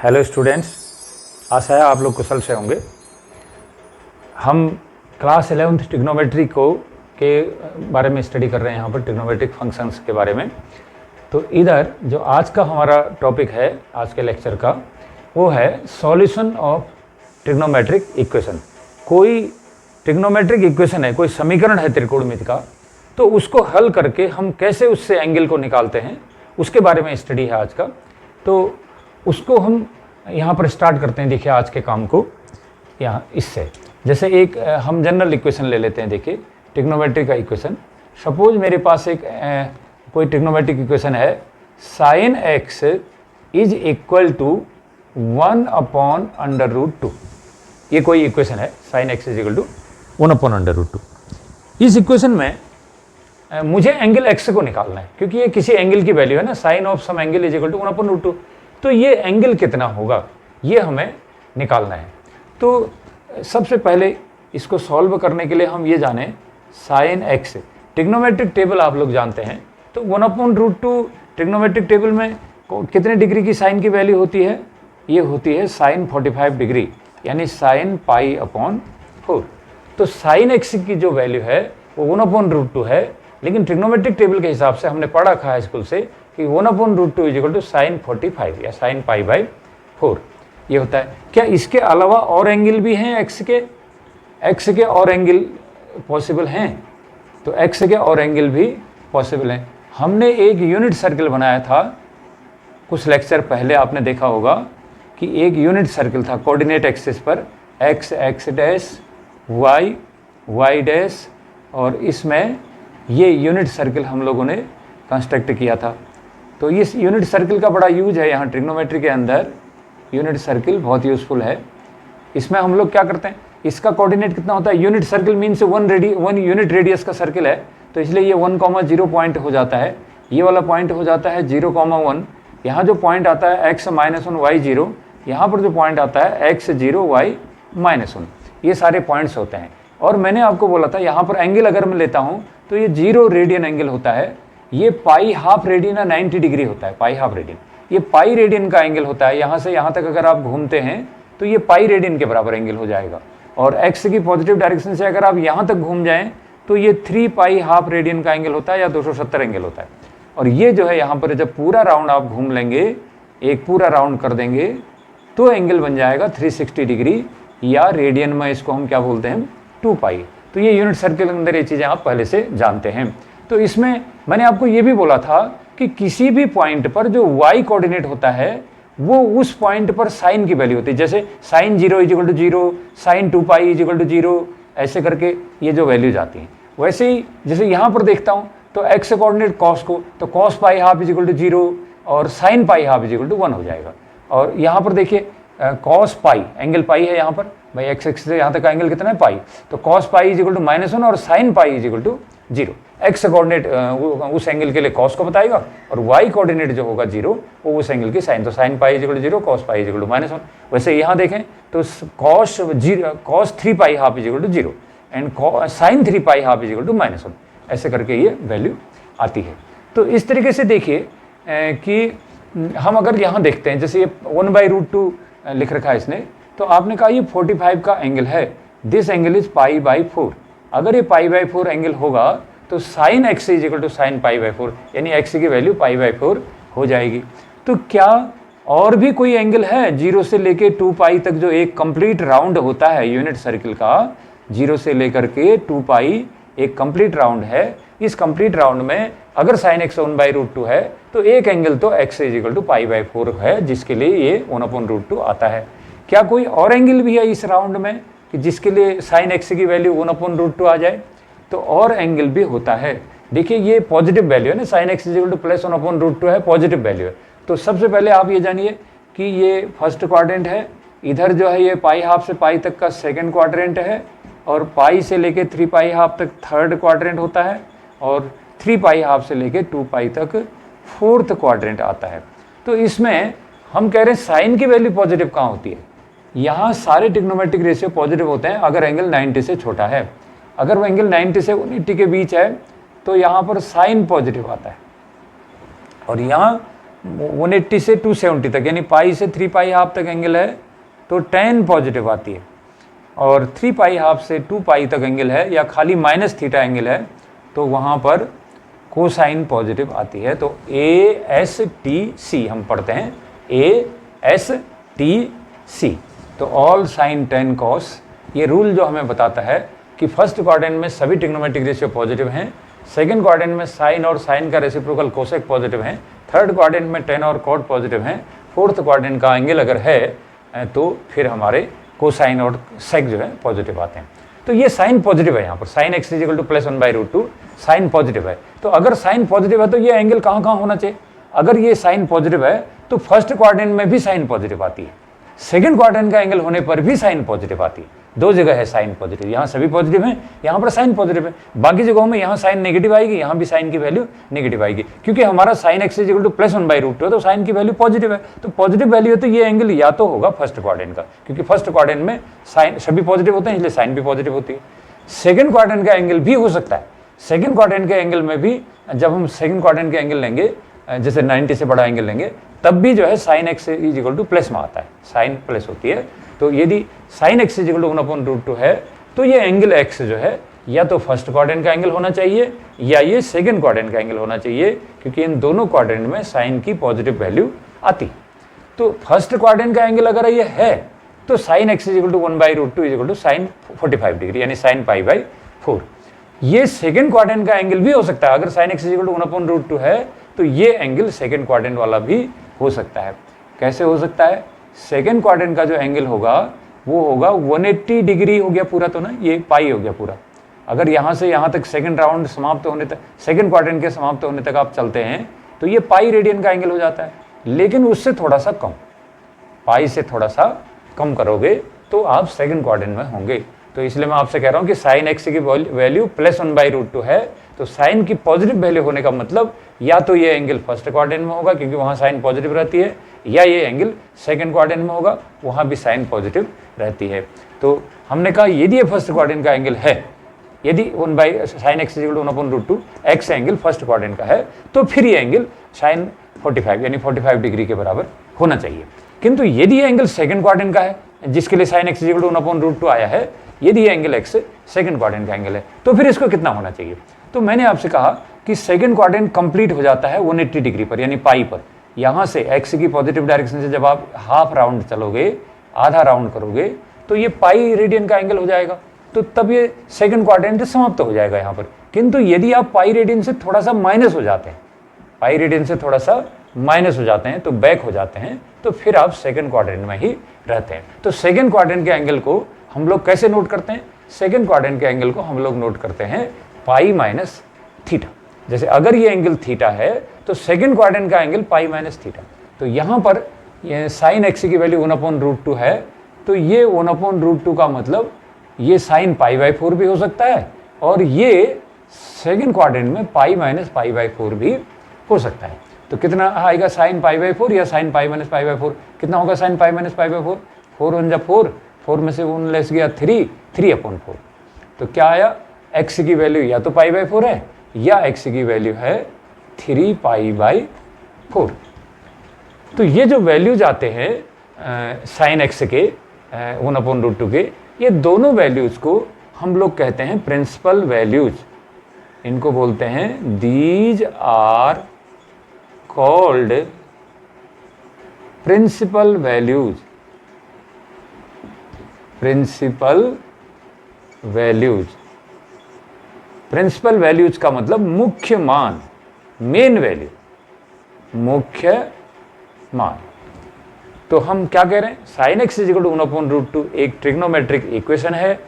Hello students, आशा है आप लोग कुशल से होंगे। हम क्लास 11th ट्रिग्नोमेट्री के बारे में स्टडी कर रहे हैं, यहाँ पर ट्रिग्नोमेट्रिक फंक्शंस के बारे में। तो इधर जो आज का हमारा टॉपिक है आज के लेक्चर का, वो है सॉल्यूशन ऑफ ट्रिग्नोमेट्रिक इक्वेशन। कोई ट्रिग्नोमेट्रिक इक्वेशन है, कोई समीकरण है त्रिकोणमिति का, तो उसको हल करके हम कैसे उससे एंगल को निकालते हैं, उसके बारे में स्टडी है आज का। तो उसको हम यहाँ पर स्टार्ट करते हैं। देखिए आज के काम को यहाँ इससे, जैसे एक हम जनरल इक्वेशन ले लेते हैं। देखिए ट्रिग्नोमेट्रिक का इक्वेशन, सपोज मेरे पास एक कोई ट्रिग्नोमेट्रिक इक्वेशन है, sine x is equal to 1/√2। ये कोई इक्वेशन है, sine x is equal to 1/√2। इस इक्वेशन में मुझे एंगल एक्स को निकालना है, क्योंकि ये किसी एंगल की वैल्यू है ना, sine of some angle is equal to 1/√2। तो ये एंगल कितना होगा ये हमें निकालना है। तो सबसे पहले इसको सॉल्व करने के लिए हम ये जाने, साइन एक्स ट्रिग्नोमेट्रिक टेबल आप लोग जानते हैं। तो 1/√2 ट्रिग्नोमेट्रिक टेबल में कितने डिग्री की साइन की वैल्यू होती है? ये होती है साइन 45 डिग्री, यानी साइन π/4। तो साइन एक्स की जो वैल्यू है वो 1/√2 है, लेकिन ट्रिग्नोमेट्रिक टेबल के हिसाब से हमने पढ़ा रखा है स्कूल से कि 1/√2 इज इक्वल टू साइन 45 या साइन π/4 ये होता है। क्या इसके अलावा और एंगल भी हैं एक्स के और एंगल पॉसिबल हैं? तो एक्स के और एंगल भी पॉसिबल हैं। हमने एक यूनिट सर्कल बनाया था कुछ लेक्चर पहले, आपने देखा होगा कि एक यूनिट सर्कल था कोऑर्डिनेट एक्सिस पर, x x dash y y dash, और इसमें ये यूनिट सर्कल हम लोगों ने कंस्ट्रक्ट किया था। तो इस यूनिट सर्कल का बड़ा यूज है यहाँ ट्रिग्नोमेट्री के अंदर। यूनिट सर्कल बहुत यूजफुल है। इसमें हम लोग क्या करते हैं, इसका कोऑर्डिनेट कितना होता है? Unit circle means 1 unit radius का सर्कल है, तो इसलिए ये 1,0 पॉइंट हो जाता है। ये वाला पॉइंट हो जाता है 0,1। यहाँ जो पॉइंट आता है x-1 y0, यहाँ पर जो पॉइंट आता है x0 y-1, ये सारे पॉइंट्स होते हैं। और मैंने आपको बोला था यहाँ पर एंगल अगर मैं लेता हूँ तो ये 0 रेडियन एंगल होता है। ये π½ रेडियन या 90 डिग्री होता है, π½ रेडियन। ये पाई रेडियन का एंगल होता है। यहाँ से यहाँ तक अगर आप घूमते हैं तो ये पाई रेडियन के बराबर एंगल हो जाएगा। और एक्स की पॉजिटिव डायरेक्शन से अगर आप यहाँ तक घूम जाएं तो ये 3π½ रेडियन का एंगल होता है या 270 एंगल होता है। और ये जो है यहाँ पर जब पूरा राउंड आप घूम लेंगे, एक पूरा राउंड कर देंगे, तो एंगल बन जाएगा 360 डिग्री, या रेडियन में इसको हम क्या बोलते हैं, 2π। तो ये यूनिट सर्कल के अंदर ये चीज़ें आप पहले से जानते हैं। तो इसमें मैंने आपको ये भी बोला था कि किसी भी पॉइंट पर जो y कोऑर्डिनेट होता है वो उस पॉइंट पर साइन की वैल्यू होती है। जैसे sine 0 is equal to 0, sine 2π is equal to 0, ऐसे करके ये जो वैल्यूज आती हैं। वैसे ही जैसे यहाँ पर देखता हूँ तो x कोऑर्डिनेट cos को, तो cos π½ इज इक्वल टू 0 और साइन π½ इज इक्वल टू 1 हो जाएगा। और यहाँ पर देखिए cos π, एंगल पाई है यहाँ पर, भाई एक्स एक्स से यहाँ तक का एंगल कितना है, पाई। तो cos π इज इक्वल टू -1 और sine π is equal to 0। X coordinate उस एंगल के लिए cos को बताएगा, और y कोऑर्डिनेट जो होगा 0 वो उस एंगल की साइन। तो sine π is equal to 0, cos π is equal to -1। वैसे यहाँ देखें तो cos 3π½ is equal to 0 and sine 3π½ is equal to -1, ऐसे करके ये वैल्यू आती है। तो इस तरीके से देखिए कि हम अगर यहाँ देखते हैं, जैसे ये 1/√2 लिख रखा है इसने, तो आपने कहा ये 45 का एंगल है, दिस एंगल इज π/4। अगर ये π/4 एंगल होगा तो sine x is equal to sine π/4, यानी एक्स की वैल्यू π/4 हो जाएगी। तो क्या और भी कोई एंगल है 0 से लेके 2π तक, जो एक कंप्लीट राउंड होता है यूनिट सर्कल का, 0 से लेकर के 2π एक कंप्लीट राउंड है। इस कंप्लीट राउंड में अगर साइन एक्स 1/√2 है तो एक एंगल तो एक्स इज इक्वल टू π/4 है, जिसके लिए ये 1/√2 आता है। क्या कोई और एंगल भी है इस राउंड में कि जिसके लिए साइन एक्स की वैल्यू 1/√2 आ जाए? तो और एंगल भी होता है। देखिए ये पॉजिटिव वैल्यू है ना, sine x is equal to +1/√2 है, पॉजिटिव वैल्यू है। तो सबसे पहले आप ये जानिए कि ये फर्स्ट क्वाड्रेंट है, इधर जो है ये π½ से π तक का सेकेंड क्वाड्रेंट है, और π से लेके 3π½ तक थर्ड क्वाड्रेंट होता है, और 3π½ से लेके 2π तक फोर्थ क्वाड्रेंट आता है। तो इसमें हम कह रहे हैं साइन की वैल्यू पॉजिटिव कहाँ होती है? यहाँ सारे ट्रिग्नोमेट्रिक रेशियो पॉजिटिव होते हैं अगर एंगल 90 से छोटा है। अगर वो एंगल 90 से 180 के बीच है तो यहाँ पर साइन पॉजिटिव आता है, और यहाँ 180 से 270 तक, यानी पाई से 3 पाई हाफ तक एंगल है तो tan पॉजिटिव आती है, और 3 पाई हाफ से 2 पाई तक एंगल है या खाली माइनस थीटा एंगल है तो वहाँ पर कोसाइन पॉजिटिव आती है। तो ASTC हम पढ़ते हैं, ASTC। तो ऑल साइन tan cos, ये रूल जो हमें बताता है कि फर्स्ट क्वाड्रेंट में सभी ट्रिग्नोमेट्रिक रेशियो पॉजिटिव हैं, सेकंड क्वाड्रेंट में साइन और साइन का रेसिप्रोकल कोसेक पॉजिटिव हैं, थर्ड क्वाड्रेंट में tan और cot पॉजिटिव हैं, फोर्थ क्वाड्रेंट का एंगल अगर है तो फिर हमारे कोसाइन और सेक जो है पॉजिटिव आते हैं। तो ये साइन पॉजिटिव है, यहाँ पर sine x equal to +1/√2 sine positive है। तो अगर साइन पॉजिटिव है तो ये एंगल कहाँ कहाँ होना चाहिए? अगर ये साइन पॉजिटिव है तो फर्स्ट क्वाड्रेंट में भी साइन पॉजिटिव आती है, सेकंड क्वाड्रेंट का एंगल होने पर भी साइन पॉजिटिव आती है। दो जगह है साइन पॉजिटिव, यहाँ सभी पॉजिटिव हैं, यहाँ पर साइन पॉजिटिव है, बाकी जगहों में यहाँ साइन नेगेटिव आएगी, यहाँ भी साइन की वैल्यू नेगेटिव आएगी, क्योंकि हमारा साइन x इक्वल टू +1/√2 है तो साइन की वैल्यू पॉजिटिव है। तो पॉजिटिव वैल्यू है तो ये एंगल या तो होगा फर्स्ट क्वाड्रेंट का, क्योंकि फर्स्ट क्वाड्रेंट में साइन सभी पॉजिटिव होते हैं इसलिए साइन भी पॉजिटिव होती है। सेकंड क्वाड्रेंट का एंगल भी हो सकता है, सेकंड क्वाड्रेंट के एंगल में भी जब हम सेकंड क्वाड्रेंट के एंगल लेंगे, जैसे 90 से बड़ा एंगल लेंगे, तब भी जो है sine x equal to plus में आता है, साइन प्लस होती है। तो यदि साइन x इक्वल टू 1/√2 है तो ये एंगल x जो है या तो फर्स्ट क्वाड्रेंट का एंगल होना चाहिए या ये सेकंड क्वाड्रेंट का एंगल होना चाहिए, क्योंकि इन दोनों क्वाड्रेंट में साइन की पॉजिटिव वैल्यू आती। तो फर्स्ट क्वाड्रेंट का एंगल अगर ये है तो sine x equal to 1/√2 equal to sine 45 degree, यानी साइन π/4। ये सेकंड क्वाड्रेंट का एंगल भी हो सकता है, अगर साइन x इक्वल टू 1/√2 है तो ये एंगल सेकंड क्वाड्रेंट वाला भी हो सकता है। कैसे हो सकता है? सेकंड क्वाड्रेंट का जो एंगल होगा वो होगा 180 डिग्री हो गया पूरा, तो ना ये पाई हो गया पूरा। अगर यहाँ से यहाँ तक सेकंड राउंड समाप्त होने तक, सेकंड क्वाड्रेंट के समाप्त होने तक आप चलते हैं तो ये पाई रेडियन का एंगल हो जाता है, लेकिन उससे थोड़ा सा कम, पाई से थोड़ा सा कम करोगे तो आप सेकंड क्वाड्रेंट में होंगे। तो इसलिए मैं आपसे कह रहा हूँ कि साइन x की वैल्यू +1/√2 है, तो साइन की पॉजिटिव वैल्यू होने का मतलब या तो ये एंगल फर्स्ट क्वाड्रेंट में होगा क्योंकि वहाँ साइन पॉजिटिव रहती है, या ये एंगल सेकंड क्वाड्रेंट में होगा, वहाँ भी साइन पॉजिटिव रहती है। तो हमने कहा यदि ये फर्स्ट क्वाड्रेंट का एंगल है, यदि sine x equal to 1/√2 x angle first quadrant का है तो फिर ये एंगल साइन 45 यानी 45 डिग्री के बराबर होना चाहिए। किंतु यदि ये एंगल सेकंड क्वाड्रेंट का है, जिसके लिए साइन x इक्वल टू 1/√2 आया है, यदि ये एंगल x सेकंड क्वाड्रेंट का एंगल है तो फिर इसको कितना होना चाहिए? तो मैंने आपसे कहा कि सेकंड क्वाड्रेंट कंप्लीट हो जाता है 180 डिग्री पर, यानी पाई पर। यहाँ से x की पॉजिटिव डायरेक्शन से जब आप हाफ राउंड चलोगे, आधा राउंड करोगे, तो ये पाई रेडियन का एंगल हो जाएगा, तो तब ये सेकंड क्वाड्रेंट समाप्त हो जाएगा यहाँ पर। किंतु यदि आप पाई रेडियन से थोड़ा सा माइनस हो जाते हैं, पाई रेडियन से थोड़ा सा माइनस हो जाते हैं, तो बैक हो जाते हैं, तो फिर आप सेकंड क्वाड्रेंट में ही रहते हैं। तो सेकंड क्वाड्रेंट के एंगल को हम लोग कैसे नोट करते हैं? सेकंड क्वाड्रेंट के एंगल को हम लोग नोट करते हैं पाई माइनस थीटा। जैसे अगर ये एंगल थीटा है तो सेकंड क्वाड्रेंट का एंगल पाई माइनस थीटा। तो यहाँ पर ये साइन x की वैल्यू 1/√2 है, तो ये 1/√2 का मतलब ये साइन π/4 भी हो सकता है, और ये सेकंड क्वाड्रेंट में पाई माइनस π/4 भी हो सकता है। तो कितना आएगा साइन π/4 या साइन पाई माइनस π/4? कितना होगा साइन पाई माइनस π/4? 4 1 जा 4, 4 में से 1 लेस गया 3, 3/4। तो क्या आया? x की वैल्यू या तो π/4 है या x की वैल्यू है 3 π/4। तो ये जो वैल्यूज आते हैं साइन x के 1/√2 के, ये दोनों वैल्यूज को हम लोग कहते हैं प्रिंसिपल वैल्यूज। इनको बोलते हैं these are called principal values. Principal values, principal values का मतलब मुख्य मान, मेन वैल्यू, मुख्य मान। तो हम क्या कह रहे हैं? साइन x इक्वल टू 1/√2 एक ट्रिग्नोमेट्रिक इक्वेशन है,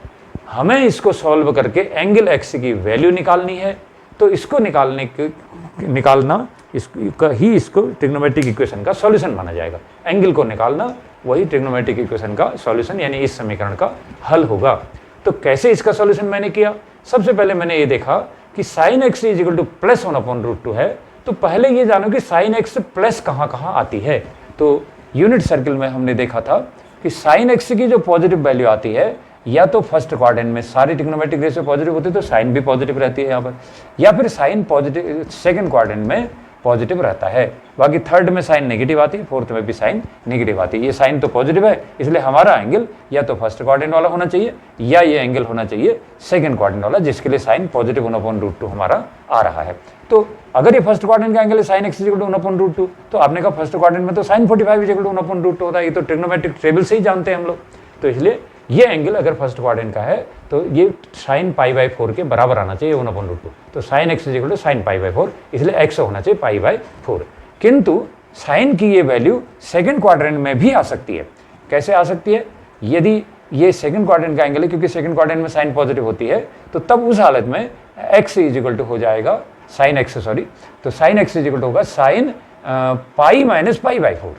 हमें इसको सॉल्व करके एंगल x की वैल्यू निकालनी है। तो इसको निकालना इसको ट्रिग्नोमेट्रिक इक्वेशन का सॉल्यूशन माना जाएगा। एंगल को निकालना वही ट्रिग्नोमेट्रिक इक्वेशन का सॉल्यूशन यानी इस समीकरण का हल होगा। तो कैसे इसका सॉल्यूशन मैंने किया? सबसे पहले मैंने ये देखा कि साइन x इक्वल टू +1/√2 है, तो पहले ये जानो कि साइन x प्लस कहाँ कहाँ आती है। तो यूनिट सर्किल में हमने देखा था कि साइन x की जो पॉजिटिव वैल्यू आती है, या तो फर्स्ट क्वाड्रेंट में सारी ट्रिग्नोमेट्रिक रेशियो पॉजिटिव होती है तो साइन भी पॉजिटिव रहती है यहाँ पर, या फिर साइन पॉजिटिव सेकंड क्वाड्रेंट में पॉजिटिव रहता है। बाकी थर्ड में साइन नेगेटिव आती है, फोर्थ में भी साइन नेगेटिव आती है। ये साइन तो पॉजिटिव है, इसलिए हमारा एंगल या तो फर्स्ट क्वाड्रेंट वाला होना चाहिए या ये एंगल होना चाहिए सेकंड क्वाड्रेंट वाला, जिसके लिए साइन पॉजिटिव 1/√2 हमारा आ रहा है। तो अगर ये फर्स्ट क्वाड्रेंट का एंगल है साइन x = 1/√2, तो आपने कहा फर्स्ट क्वाड्रेंट में तो साइन 45 = 1/√2 होता है। ये तो ट्रिग्नोमेट्रिक टेबल से ही जानते हैं हम लोग। तो इसलिए ये एंगल अगर फर्स्ट क्वाड्रेंट का है तो ये साइन π/4 के बराबर आना चाहिए 1/√2। तो साइन x = साइन π/4, इसलिए x होना चाहिए π/4। किंतु साइन की ये वैल्यू सेकंड क्वाड्रेंट में भी आ सकती है। कैसे आ सकती है? यदि ये सेकंड क्वाड्रेंट का एंगल है, क्योंकि सेकंड क्वाड्रेंट में साइन पॉजिटिव होती है, तो तब उस हालत में x = हो जाएगा साइन x, तो साइन x = होगा sine pi minus π/4।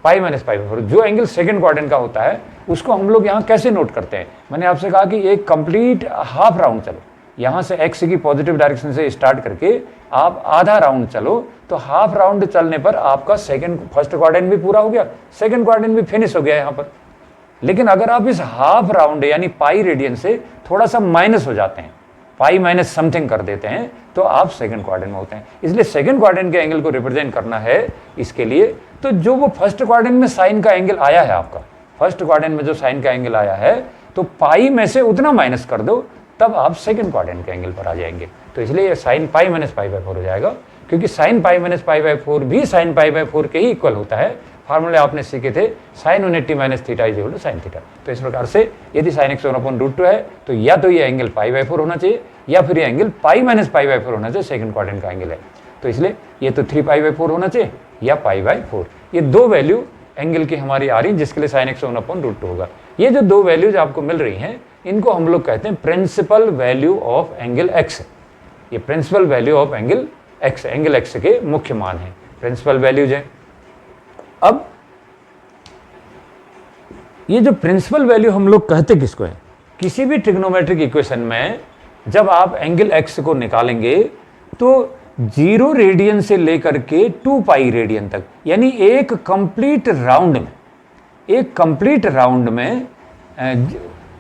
Pi minus π/4 जो एंगल सेकंड क्वाड्रेंट का होता है उसको हम लोग यहाँ कैसे नोट करते हैं? मैंने आपसे कहा कि एक कंप्लीट हाफ राउंड चलो, यहाँ से x की पॉजिटिव डायरेक्शन से स्टार्ट करके आप आधा राउंड चलो, तो हाफ राउंड चलने पर आपका फर्स्ट क्वाड्रेंट भी पूरा हो गया, सेकंड क्वाड्रेंट भी फिनिश हो गया यहाँ पर। लेकिन अगर आप इस हाफ राउंड यानी पाई रेडियन से थोड़ा सा माइनस हो जाते हैं, पाई माइनस समथिंग कर देते हैं, तो आप सेकंड क्वाड्रेंट में होते हैं। इसलिए सेकंड क्वाड्रेंट के एंगल को रिप्रेजेंट करना है इसके लिए, तो जो वो फर्स्ट क्वाड्रेंट में साइन का एंगल आया है आपका, फर्स्ट क्वाड्रेंट में जो साइन का एंगल आया है, तो पाई में से उतना माइनस कर दो, तब आप सेकंड क्वाड्रेंट के एंगल पर आ जाएंगे। तो इसलिए साइन पाई माइनस π/4 हो जाएगा, क्योंकि साइन पाई माइनस π/4 भी साइन π/4 के ही इक्वल होता है। फार्मूले आपने सीखे थे sine 180 minus theta = sine theta. तो इस प्रकार से यदि साइन x 1/√2 है तो या तो ये एंगल π/4 होना चाहिए या फिर ये एंगल पाई माइनस π/4 होना चाहिए, सेकंड क्वाड्रेंट का एंगल है। तो इसलिए ये तो 3π/4 होना चाहिए या π/4। ये दो वैल्यू एंगल की हमारी आ रही जिसके लिए साइन x 1/√2 होगा। ये जो दो वैल्यूज आपको मिल रही हैं इनको हम लोग कहते हैं principal value of angle x। ये principal value of angle x, angle x के मुख्य मान है, प्रिंसिपल वैल्यूज हैं। अब ये जो प्रिंसिपल वैल्यू हम लोग कहते किसको है? किसी भी ट्रिग्नोमेट्रिक इक्वेशन में जब आप एंगल x को निकालेंगे तो 0 रेडियन से लेकर के 2π रेडियन तक, यानी एक कंप्लीट राउंड में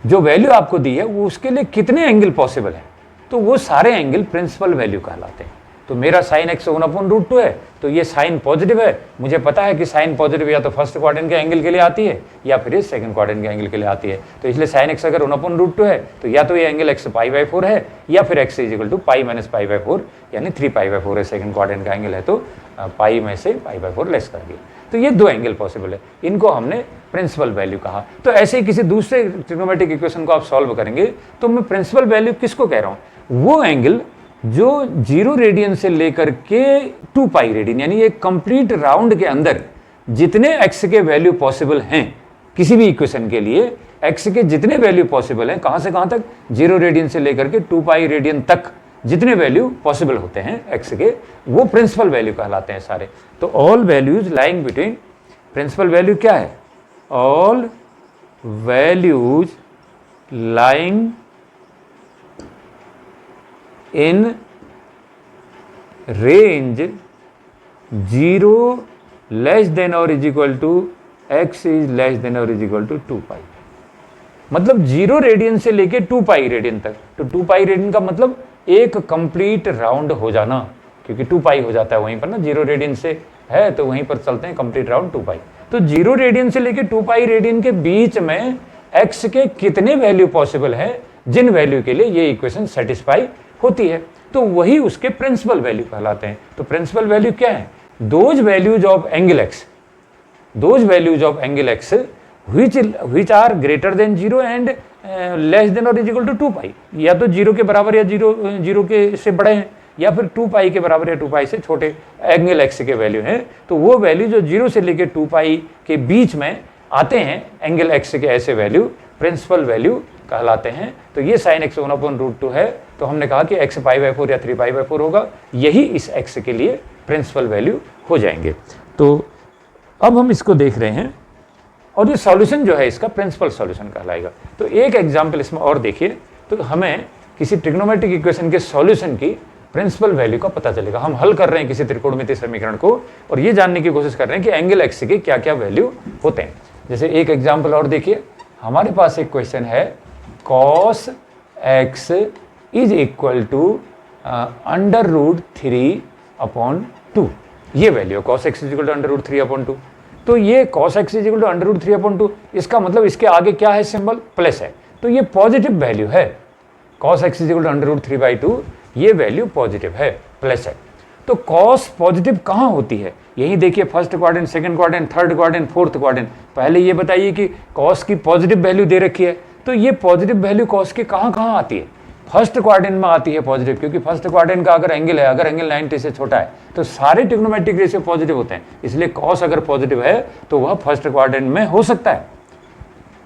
जो वैल्यू आपको दी है वो उसके लिए कितने एंगल पॉसिबल है, तो वो सारे एंगल प्रिंसिपल वैल्यू कहलाते हैं। तो मेरा साइन x 1/√2 है, तो ये साइन पॉजिटिव है, मुझे पता है कि साइन पॉजिटिव या तो फर्स्ट क्वाड्रेंट के एंगल के लिए आती है या फिर ये सेकंड क्वाड्रेंट के एंगल के लिए आती है। तो इसलिए साइन x अगर 1/√2 है तो या तो ये एंगल x π/4 है या फिर x = पाई माइनस π/4 यानी 3π/4 है, सेकंड क्वाड्रेंट का एंगल है तो पाई में से π/4 लेस कर दिया। तो ये दो एंगल पॉसिबल है, इनको हमने प्रिंसिपल वैल्यू कहा। तो ऐसे ही किसी दूसरे ट्रिग्नोमेट्रिक इक्वेशन को आप सॉल्व करेंगे तो मैं प्रिंसिपल वैल्यू किसको कह रहा हूँ? वो एंगल जो 0 रेडियन से लेकर के 2π रेडियन, यानी एक कंप्लीट राउंड के अंदर जितने x के वैल्यू पॉसिबल हैं किसी भी इक्वेशन के लिए, x के जितने वैल्यू पॉसिबल हैं, कहां से कहां तक, 0 रेडियन से लेकर के 2π रेडियन तक जितने वैल्यू पॉसिबल होते हैं x के, वो प्रिंसिपल वैल्यू कहलाते हैं सारे। तो all values lying between, principal value क्या है? All values lying in range 0 less than or is equal to x is less than or is equal to 2π। मतलब 0 रेडियन से लेके 2π रेडियन तक। तो 2π रेडियन का मतलब एक कंप्लीट राउंड हो जाना, क्योंकि 2π हो जाता है वहीं पर ना, 0 रेडियन से है तो वहीं पर चलते हैं कंप्लीट राउंड 2π। तो 0 रेडियन से लेके 2π रेडियन के बीच में x के कितने वैल्यू पॉसिबल है जिन वैल्यू के लिए ये इक्वेशन सेटिस्फाई होती है, तो वही उसके प्रिंसिपल वैल्यू कहलाते हैं। तो प्रिंसिपल वैल्यू क्या है? Those values of angle x, those values of angle x which are greater than 0 and less than or is equal to 2π, या तो 0 के बराबर या 0 के से बड़े हैं या फिर 2π के बराबर या 2π से छोटे एंगल x के वैल्यू हैं, तो वो वैल्यू जो 0 से लेकर 2π के बीच में आते हैं एंगल x के ऐसे वैल्यू प्रिंसिपल वैल्यू कहलाते हैं। तो ये साइन x 1/√2 है, तो हमने कहा कि x π/4 या 3π/4 होगा, यही इस x के लिए प्रिंसिपल वैल्यू हो जाएंगे। तो अब हम इसको देख रहे हैं और ये सॉल्यूशन जो है इसका प्रिंसिपल सॉल्यूशन कहलाएगा। तो एक एग्जांपल इसमें और देखिए, तो हमें किसी ट्रिग्नोमेट्रिक इक्वेशन के सॉल्यूशन की प्रिंसिपल वैल्यू का पता चलेगा। हम हल कर रहे हैं किसी त्रिकोणमितीय समीकरण को और ये जानने की कोशिश कर रहे हैं कि एंगल x के क्या क्या वैल्यू होते हैं। जैसे एक एग्जाम्पल और देखिए, हमारे पास एक क्वेश्चन है cos x is equal to √3/2π 2, ये value cos x is equal to under root 3/2। तो ये cos x is equal to under root 3/2, इसका मतलब इसके आगे क्या है सिंबल, प्लस है, तो ये पॉजिटिव वैल्यू है। cos x is equal to under root 3/2, ये वैल्यू पॉजिटिव है, प्लस है। तो cos पॉजिटिव कहाँ होती है, यही देखिए first quadrant, second quadrant, third quadrant, fourth quadrant. पहले ये बताइए कि cos की पॉजिटिव वैल्यू दे रखी है, तो ये पॉजिटिव वैल्यू cos की कहाँ कहाँ आती है, फर्स्ट क्वाड्रेंट में आती है पॉजिटिव, क्योंकि फर्स्ट क्वाड्रेंट का अगर एंगल है, अगर एंगल 90 से छोटा है तो सारे ट्रिग्नोमेट्रिक रेशियो पॉजिटिव होते हैं, इसलिए cos अगर पॉजिटिव है तो वह फर्स्ट क्वाड्रेंट में हो सकता है।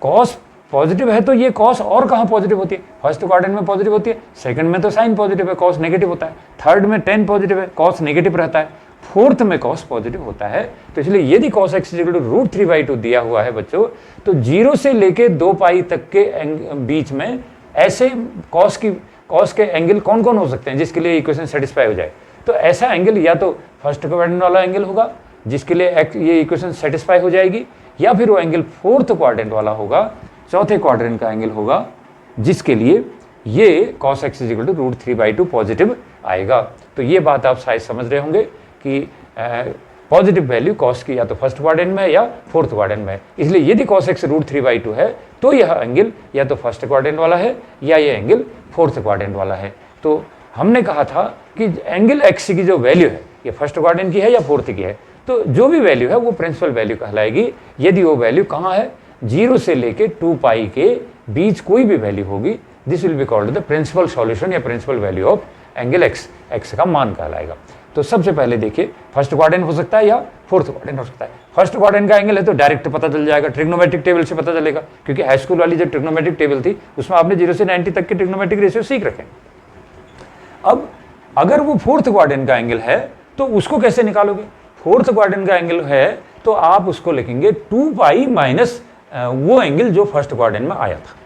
cos पॉजिटिव है तो ये cos और कहाँ पॉजिटिव होती है, फर्स्ट क्वाड्रेंट में पॉजिटिव होती है, सेकंड में तो साइन पॉजिटिव है, cos नेगेटिव होता है, थर्ड में tan पॉजिटिव है, cos नेगेटिव रहता है, फोर्थ में cos पॉजिटिव होता है। तो इसलिए यदि cos x equal to root 3/2 दिया हुआ है बच्चों, तो 0 से लेके 2 पाई तक के बीच में ऐसे cos के एंगल कौन कौन हो सकते हैं जिसके लिए इक्वेशन सेटिस्फाई हो जाए। तो ऐसा एंगल या तो फर्स्ट क्वाड्रेंट वाला एंगल होगा जिसके लिए ये इक्वेशन सेटिस्फाई हो जाएगी, या फिर वो एंगल फोर्थ क्वाड्रेंट वाला होगा, चौथे क्वाड्रेंट का एंगल होगा, जिसके लिए ये cos x equal to root 3/2 positive आएगा। तो ये बात आप शायद समझ रहे होंगे कि पॉजिटिव वैल्यू cos की या तो फर्स्ट क्वाड्रेंट में या फोर्थ क्वाड्रेंट में है। इसलिए यदि cos x रूट 3/2 है तो यह एंगल या तो फर्स्ट क्वाड्रेंट वाला है या ये एंगल फोर्थ क्वाड्रेंट वाला है। तो हमने कहा था कि एंगल x की जो वैल्यू है ये फर्स्ट क्वाड्रेंट की है या फोर्थ की है, तो जो भी वैल्यू है वो प्रिंसिपल वैल्यू कहलाएगी। यदि वो वैल्यू कहाँ है, 0 से लेके 2 पाई के बीच कोई भी वैल्यू होगी, this will be called the principal solution या principal value of angle x का मान कहलाएगा। तो सबसे पहले देखिए फर्स्ट क्वाड्रेंट हो सकता है या फोर्थ क्वाड्रेंट हो सकता है। फर्स्ट क्वाड्रेंट का एंगल है तो डायरेक्ट पता चल जाएगा, ट्रिग्नोमेट्रिक टेबल से पता चलेगा, क्योंकि हाई स्कूल वाली जो ट्रिग्नोमेट्रिक टेबल थी उसमें आपने 0 से 90 तक के ट्रिग्नोमेट्रिक रेशियो सीख रखे। अब अगर वो फोर्थ क्वाड्रेंट का एंगल है तो उसको कैसे निकालोगे, फोर्थ क्वाड्रेंट का एंगल है तो आप उसको लिखेंगे 2 पाई माइनस वो एंगल जो फर्स्ट क्वाड्रेंट में आया था।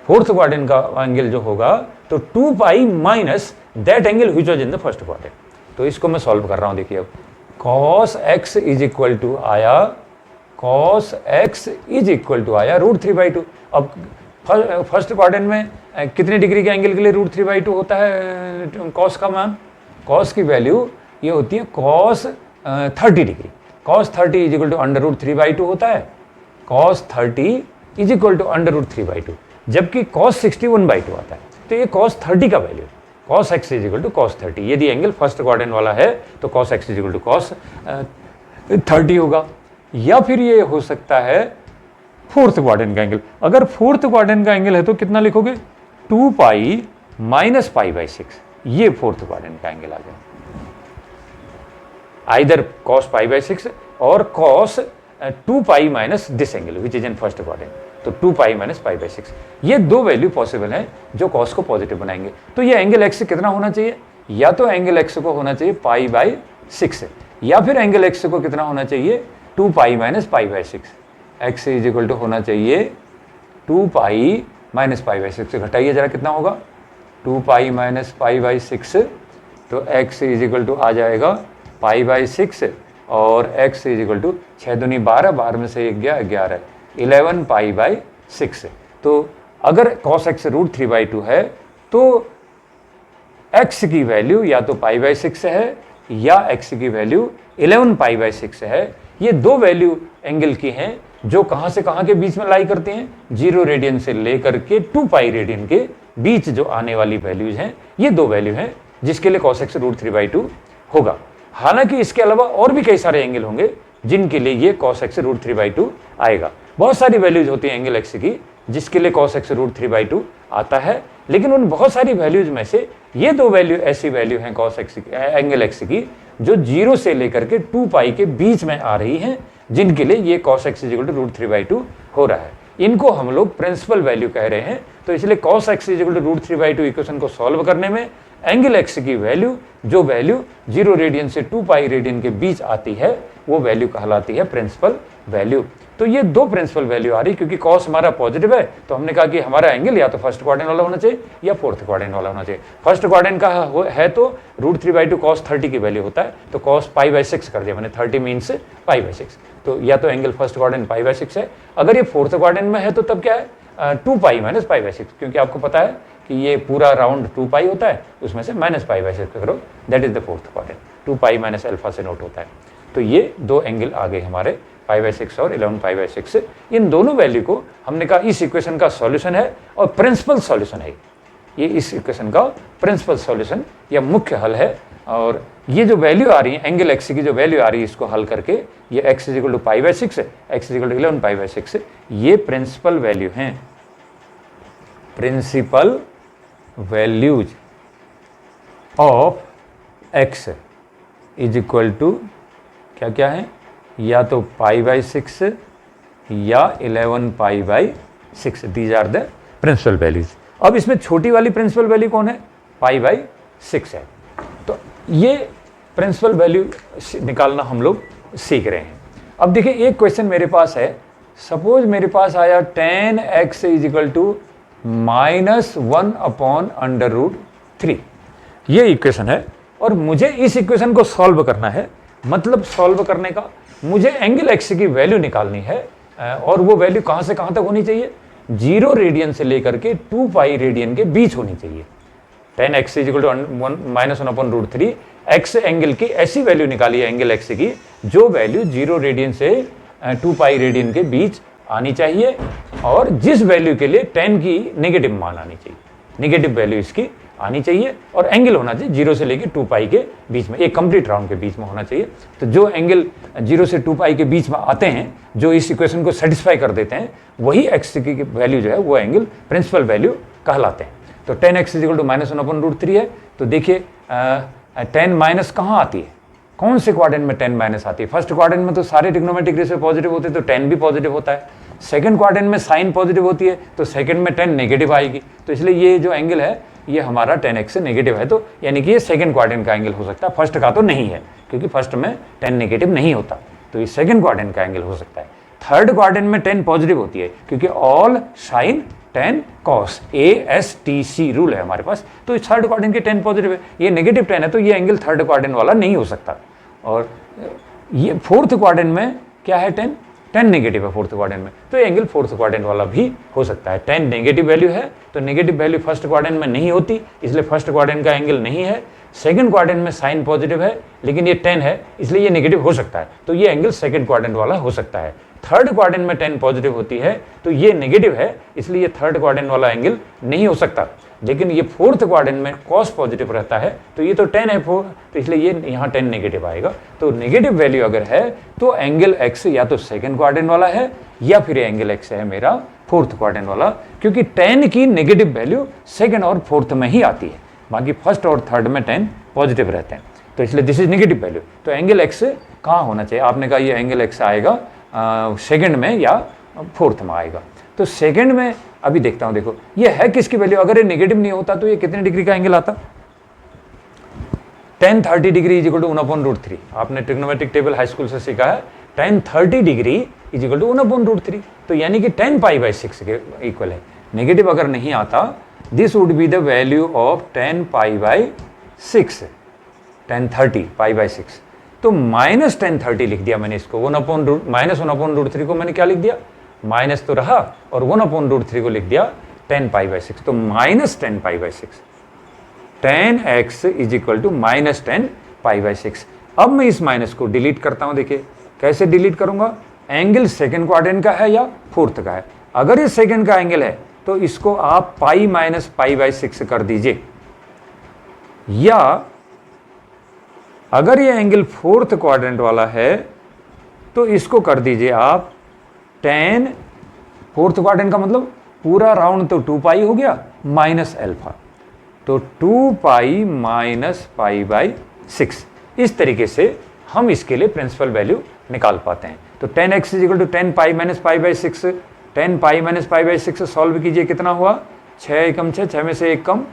फोर्थ क्वाड्रेंट का एंगल जो होगा तो 2 pi minus that angle which was in the first quadrant. तो इसको मैं सॉल्व कर रहा हूं, देखिए अब cos x is equal to आया, cos x is equal to आया रूट 3/2। अब फर्स्ट क्वाड्रेंट में कितने डिग्री के एंगल के लिए रूट 3/2 होता है cos का मान, cos की वैल्यू ये होती है cos 30 degree, cos 30 is equal to under root 3/2 होता है, cos 30 is equal to under root 3/2, जबकि cos 61/2 आता है। तो ये cos 30 का value, cos x is equal to cos 30। यदि एंगल फर्स्ट क्वाड्रेंट वाला है तो cos x is equal to cos 30 होगा, या फिर ये हो सकता है फोर्थ क्वाड्रेंट का एंगल। अगर फोर्थ क्वाड्रेंट का एंगल है तो कितना लिखोगे, 2 पाई माइनस π/6, ये फोर्थ क्वाड्रेंट का एंगल आ गया, आइदर cos π/6 और cos 2 pi minus this angle which is in first quadrant. तो 2 पाई माइनस π/6, ये दो वैल्यू पॉसिबल हैं जो cos को पॉजिटिव बनाएंगे। तो ये एंगल x कितना होना चाहिए, या तो एंगल x को होना चाहिए π/6, या फिर एंगल x को कितना होना चाहिए 2 pi minus π/6। x is equal to होना चाहिए 2 पाई माइनस π/6 से घटाइए जरा कितना होगा, 2 पाई माइनस π/6, तो x इज इक्वल टू आ जाएगा π/6 और x इज इक्वल टू 6 दूनी 12, 12 में से 1 गया 11, 11 π/6। तो अगर cos x रूट 3/2 है तो x की वैल्यू या तो π/6 है या x की वैल्यू 11 π/6 है। ये दो वैल्यू एंगल की हैं जो कहां से कहां के बीच में लाई करते हैं, 0 रेडियन से लेकर के 2 पाई रेडियन के बीच जो आने वाली वैल्यूज हैं, ये दो वैल्यू हैं जिसके लिए cos x रूट 3/2 होगा। हालांकि इसके अलावा और भी कई सारे एंगल होंगे जिनके लिए ये cos x रूट 3/2 आएगा। बहुत सारी वैल्यूज होती हैं एंगल x की जिसके लिए cos x रूट 3/2 आता है, लेकिन उन बहुत सारी वैल्यूज में से ये दो वैल्यू ऐसी वैल्यू हैं cos x एंगल x की जो 0 से लेकर के 2 पाई के बीच में आ रही हैं, जिनके लिए ये cos x equal to root 3/2 हो रहा है। इनको हम लोग प्रिंसिपल वैल्यू कह रहे हैं। तो इसलिए cos x equal to root 3/2 equation को सॉल्व करने में एंगल x की वैल्यू, जो वैल्यू 0 रेडियन से 2 पाई रेडियन के बीच आती है, वो वैल्यू कहलाती है प्रिंसिपल वैल्यू। तो ये दो प्रिंसिपल वैल्यू आ रही, क्योंकि cos हमारा पॉजिटिव है तो हमने कहा कि हमारा एंगल या तो फर्स्ट क्वाड्रेंट वाला होना चाहिए या फोर्थ क्वाड्रेंट वाला होना चाहिए। फर्स्ट क्वाड्रेंट का है तो रूट 3/2 cos 30 की वैल्यू होता है, तो cos π/6 कर दिया मैंने, 30 मीन्स π/6। तो या तो एंगल फर्स्ट क्वाड्रेंट π/6 है, अगर ये फोर्थ क्वाड्रेंट में है तो तब क्या है 2 पाई माइनस π/6, क्योंकि आपको पता है कि ये पूरा राउंड 2 पाई होता है, उसमें से -π/6 करो, that is the fourth quadrant. 2 pi minus alpha से नोट होता है। तो ये दो एंगल आ गए हमारे π/6 और 11π/6। इन दोनों वैल्यू को हमने कहा इस इक्वेशन का सॉल्यूशन है और प्रिंसिपल सॉल्यूशन है। ये इस इक्वेशन का प्रिंसिपल सॉल्यूशन या मुख्य हल है। और ये जो वैल्यू आ रही है एंगल x की जो वैल्यू आ रही है, इसको हल करके ये x = π/6 x = 11π/6 ये प्रिंसिपल वैल्यू हैं, प्रिंसिपल वैल्यूज ऑफ x = क्या क्या है, या तो π/6 या 11π/6, these are the principal values. अब इसमें छोटी वाली प्रिंसिपल वैल्यू कौन है, π/6 है। तो ये प्रिंसिपल वैल्यू निकालना हम लोग सीख रहे हैं। अब देखिए एक क्वेश्चन मेरे पास है, सपोज मेरे पास आया tan x = -1/√3, ये इक्वेशन है और मुझे इस इक्वेशन को सॉल्व करना है। मतलब सॉल्व करने का मुझे एंगल x की वैल्यू निकालनी है और वो वैल्यू कहाँ से कहाँ तक होनी चाहिए, 0 रेडियन से लेकर के 2 पाई रेडियन के बीच होनी चाहिए। tan x = -1/√3, x एंगल की ऐसी वैल्यू निकाली है एंगल x की जो वैल्यू 0 रेडियन से 2 पाई रेडियन के बीच आनी चाहिए और जिस वैल्यू के लिए tan की नेगेटिव मान आनी चाहिए, नेगेटिव वैल्यू इसकी आनी चाहिए और एंगल होना चाहिए 0 से लेकर 2 पाई के बीच में, एक कंप्लीट राउंड के बीच में होना चाहिए। तो जो एंगल 0 से 2 पाई के बीच में आते हैं, जो इस इक्वेशन को सेटिस्फाई कर देते हैं, वही x की वैल्यू जो है वो एंगल प्रिंसिपल वैल्यू कहलाते हैं। तो tan x = -1/√3 है। तो देखिए tan माइनस कहाँ आती है, कौन से क्वाड्रेंट में tan माइनस आती है। फर्स्ट क्वाड्रेंट में तो सारे ट्रिग्नोमेट्रिक रेशियो पॉजिटिव होते हैं तो tan भी पॉजिटिव होता है। सेकंड क्वाड्रेंट में साइन पॉजिटिव होती है तो सेकंड में tan नेगेटिव आएगी। तो इसलिए ये जो एंगल है ये हमारा tan x से नेगेटिव है, तो यानी कि ये सेकंड क्वाड्रेंट का एंगल हो सकता है, फर्स्ट का तो नहीं है क्योंकि फर्स्ट में tan नेगेटिव नहीं होता, तो ये सेकंड क्वाड्रेंट का एंगल हो सकता है। थर्ड क्वाड्रेंट में tan पॉजिटिव होती है क्योंकि all sine tan cos, ASTC rule है हमारे पास, तो इस थर्ड क्वाड्रेंट की tan पॉजिटिव है। ये नेगेटिव tan है तो ये एंगल थर्ड क्वाड्रेंट वाला नहीं हो सकता। और ये फोर्थ क्वाड्रेंट में क्या है, tan नेगेटिव है फोर्थ क्वाड्रेंट में, तो ये एंगल फोर्थ क्वाड्रेंट वाला भी हो सकता है। tan नेगेटिव वैल्यू है तो नेगेटिव वैल्यू फर्स्ट क्वाड्रेंट में नहीं होती, इसलिए फर्स्ट क्वाड्रेंट का एंगल नहीं है। सेकंड क्वाड्रेंट में साइन पॉजिटिव है लेकिन ये tan है इसलिए ये नेगेटिव हो सकता है, तो ये एंगल सेकंड क्वाड्रेंट वाला हो सकता है। थर्ड क्वाड्रेंट में tan पॉजिटिव होती है तो ये नेगेटिव है इसलिए ये थर्ड क्वाड्रेंट वाला एंगल नहीं हो सकता। लेकिन ये फोर्थ क्वाड्रेंट में cos पॉजिटिव रहता है तो ये तो tan है तो इसलिए ये यहाँ tan नेगेटिव आएगा। तो नेगेटिव वैल्यू अगर है तो एंगल x या तो सेकंड क्वाड्रेंट वाला है या फिर एंगल x है मेरा फोर्थ क्वाड्रेंट वाला, क्योंकि tan की नेगेटिव वैल्यू सेकंड और फोर्थ में ही आती है, बाकी फर्स्ट और थर्ड में tan पॉजिटिव रहते हैं, तो इसलिए दिस इज नेगेटिव वैल्यू। तो एंगल x कहाँ होना चाहिए, आपने कहा ये एंगल x आएगा सेकंड में या फोर्थ में आएगा। तो सेकंड में अभी देखता हूं, देखो ये है किसकी वैल्यू, अगर ये नेगेटिव नहीं होता तो ये कितने डिग्री का एंगल आता, tan 30 डिग्री = 1/√3। आपने ट्रिग्नोमेट्रिक टेबल हाई स्कूल से सीखा है, tan 30 डिग्री = 1/√3, तो यानी कि tan π/6 के इक्वल है। नेगेटिव अगर नहीं आता, this would be the value of tan π/6, tan 30 π/6। तो -tan 30 लिख दिया मैंने इसको, -1/√3 को मैंने क्या लिख दिया, माइनस तो रहा, और 1/√3 को लिख दिया tan π/6, तो -tan π/6, tan x = -tan π/6। अब मैं इस माइनस को डिलीट करता हूं, देखिए कैसे डिलीट करूंगा, एंगल सेकंड क्वाड्रेंट का है या फोर्थ का है। अगर ये सेकंड का एंगल है तो इसको आप पाई माइनस π/6 कर दीजिए, या अगर ये एंगल फोर्थ क्वाड्रेंट वाला है तो इसको कर दीजिए आप tan, फोर्थ क्वाड्रेंट का मतलब पूरा राउंड तो 2 पाई हो गया माइनस अल्फा, तो 2 पाई माइनस π/6। इस तरीके से हम इसके लिए प्रिंसिपल वैल्यू निकाल पाते हैं। तो tan x = tan pi minus π/6, tan pi minus π/6 solve कीजिए, कितना हुआ, 6 एकम 6, 6 में से 1 कम,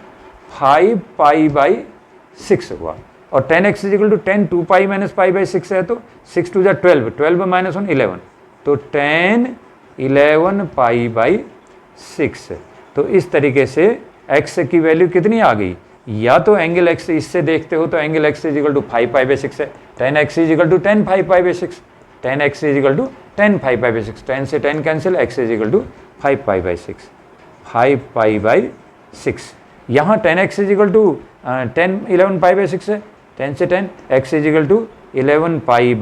5 π/6 हुआ। और tan x = tan 2 pi minus π/6 है तो 6 2 12, 12 माइनस 1 11, तो tan 11 π/6। तो इस तरीके से x की वैल्यू कितनी आ गई, या तो एंगल x इससे देखते हो तो एंगल x = 5 π/6 है, tan x = tan 5 π/6, tan x = tan 5 π/6, tan से tan कैंसिल, x = 5 π/6, 5 π/6। यहाँ 10x is equal to 10 11 pi by 6 है, 10 से 10, x is equal to 11 pi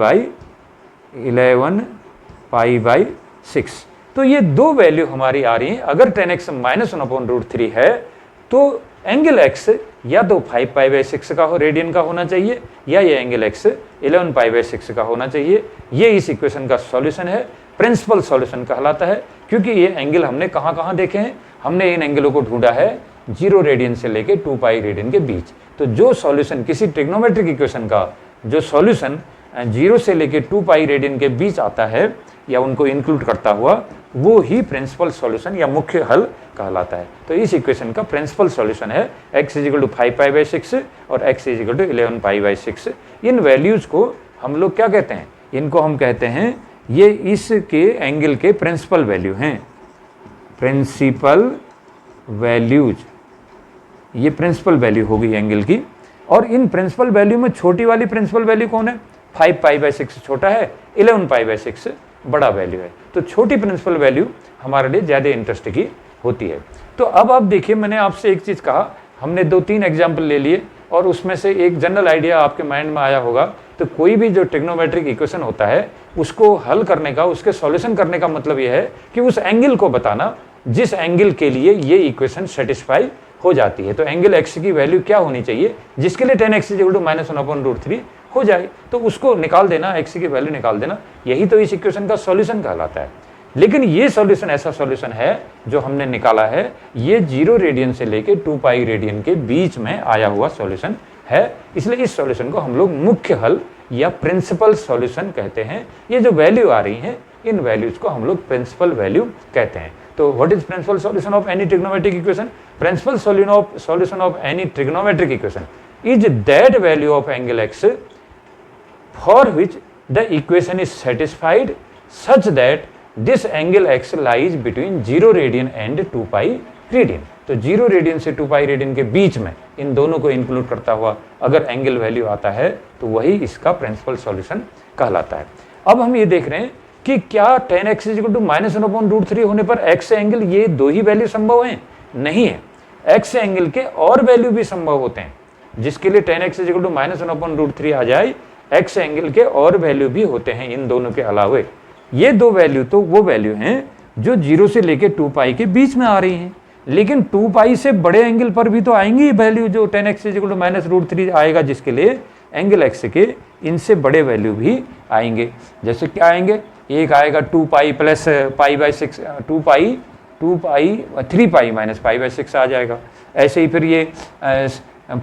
by 6। तो ये दो वैल्यू हमारी आ रही हैं। अगर 10x माइनस 1/√3 है तो एंगल x या तो 5 पाई बाई 6 का हो रेडियन का होना चाहिए, या ये एंगल x 11 पाई बाई 6 का होना चाहिए। ये इस इक्वेशन का सॉल्यूशन है, प्रिंसिपल सॉल्यूशन कहलाता है, क्योंकि ये एंगल हमने कहाँ कहाँ देखे हैं, हमने इन एंगलों को ढूंढा है 0 रेडियन से लेके 2 पाई रेडियन के बीच। तो जो सॉल्यूशन किसी ट्रिग्नोमेट्रिक इक्वेशन का जो सॉल्यूशन 0 से लेके 2 पाई रेडियन के बीच आता है या उनको इंक्लूड करता हुआ, वो ही प्रिंसिपल सॉल्यूशन या मुख्य हल कहलाता है। तो इस इक्वेशन का प्रिंसिपल सॉल्यूशन है x is equal to 5 pi by 6 और x is equal to 11 pi by 6। इन वैल्यूज को हम लोग क्या कहते हैं, इनको हम कहते हैं ये इसके एंगल के प्रिंसिपल वैल्यू हैं, प्रिंसिपल वैल्यूज। ये प्रिंसिपल वैल्यू होगी एंगल की। और इन प्रिंसिपल वैल्यू में छोटी वाली प्रिंसिपल वैल्यू कौन है, 5 पाई बाई 6 छोटा है, 11 पाई बाई 6 बड़ा वैल्यू है। तो छोटी प्रिंसिपल वैल्यू हमारे लिए ज़्यादा इंटरेस्ट की होती है। तो अब आप देखिए, मैंने आपसे एक चीज़ कहा, हमने 2-3 एग्जाम्पल ले लिए और उसमें से एक जनरल आइडिया आपके माइंड में आया होगा। तो कोई भी जो ट्रिग्नोमेट्रिक इक्वेशन होता है उसको हल करने का, उसके सॉल्यूशन करने का मतलब यह है कि उस एंगल को बताना जिस एंगल के लिए ये इक्वेशन सेटिस्फाई हो जाती है। तो एंगल x की वैल्यू क्या होनी चाहिए जिसके लिए 10x इक्वल टू माइनस 1/√3 हो जाए, तो उसको निकाल देना, x की वैल्यू निकाल देना। यही तो इस इक्वेशन का सॉल्यूशन कहलाता है। लेकिन ये सॉल्यूशन ऐसा सॉल्यूशन है जो हमने निकाला है, ये 0 रेडियन से लेके 2 पाई रेडियन के बीच में आया हुआ सॉल्यूशन है। इसलिए इस सॉल्यूशन को हम लोग मुख्य हल या प्रिंसिपल सॉल्यूशन कहते हैं। ये जो वैल्यू आ रही है, इन वैल्यूज को हम लोग प्रिंसिपल वैल्यू कहते हैं। तो what is principal solution of any trigonometric equation? Principal solution of any trigonometric equation is that value of angle x for which the equation is satisfied such that this angle x lies between 0 radian and 2 pi radian। तो 0 radian से 2 pi radian के बीच में इन दोनों को include करता हुआ अगर angle value आता है तो वही इसका प्रिंसिपल सॉल्यूशन कहलाता है। अब हम ये देख रहे हैं कि क्या 10x इक्वल टू माइनस 1/√3 होने पर x एंगल ये दो ही वैल्यू संभव हैं? नहीं है, x एंगल के और वैल्यू भी संभव होते हैं। जिसके लिए 10x इक्वल टू माइनस 1/√3 आ जाए, x एंगल के और वैल्यू भी होते हैं इन दोनों के अलावे। ये दो वैल्यू तो वो वैल्यू हैं जो 0 से लेके 2 पाई के बीच में आ रही हैं, लेकिन 2 पाई से बड़े एंगल पर भी तो आएंगी ये वैल्यू जो 10x इक्वल टू माइनस √3 आएगा, जिसके लिए एंगल x के इनसे बड़े वैल्यू भी आएंगे। जैसे क्या आएंगे, एक आएगा 2 पाई plus pi by 6, 3 pi minus pi by 6 आ जाएगा। ऐसे ही फिर ये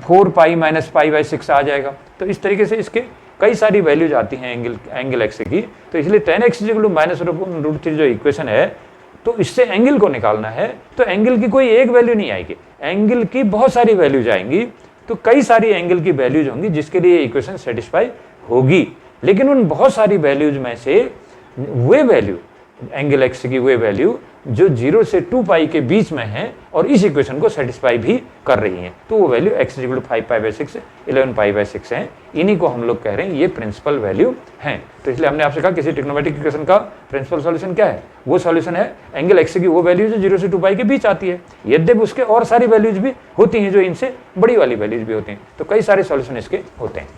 4 पाई माइनस पाई बाई 6 आ जाएगा। तो इस तरीके से इसके कई सारी वैल्यूज आती हैं एंगल x की। तो इसलिए 10x इक्वल टू माइनस √3 जो इक्वेशन है, तो इससे एंगल को निकालना है तो एंगल की कोई एक वैल्यू नहीं आएगी, एंगल की बहुत सारी वैल्यूज आएंगी। तो कई सारी एंगल की वैल्यूज होंगी जिसके लिए इक्वेशन सेटिस्फाई होगी। लेकिन उन बहुत सारी वैल्यूज में से वे वैल्यू एंगल x की वे वैल्यू जो 0 से 2 पाई के बीच में है और इस इक्वेशन को सेटिस्फाई भी कर रही हैं, तो वो value x equal to 5 pi by 6 11 pi by 6 हैं। इन्हीं को हम लोग कह रहे हैं ये प्रिंसिपल वैल्यू हैं। तो इसलिए हमने आपसे कहा किसी ट्रिग्नोमेट्रिक इक्वेशन का प्रिंसिपल सॉल्यूशन क्या है, वो सॉल्यूशन है एंगल x की वो वैल्यू जो 0 से 2 पाई के बीच आती है। यद्यपि उसके और सारी वैल्यूज भी होती हैं जो इनसे बड़ी वाली वैल्यूज भी होती हैं। तो कई सारे सॉल्यूशन इसके होते हैं।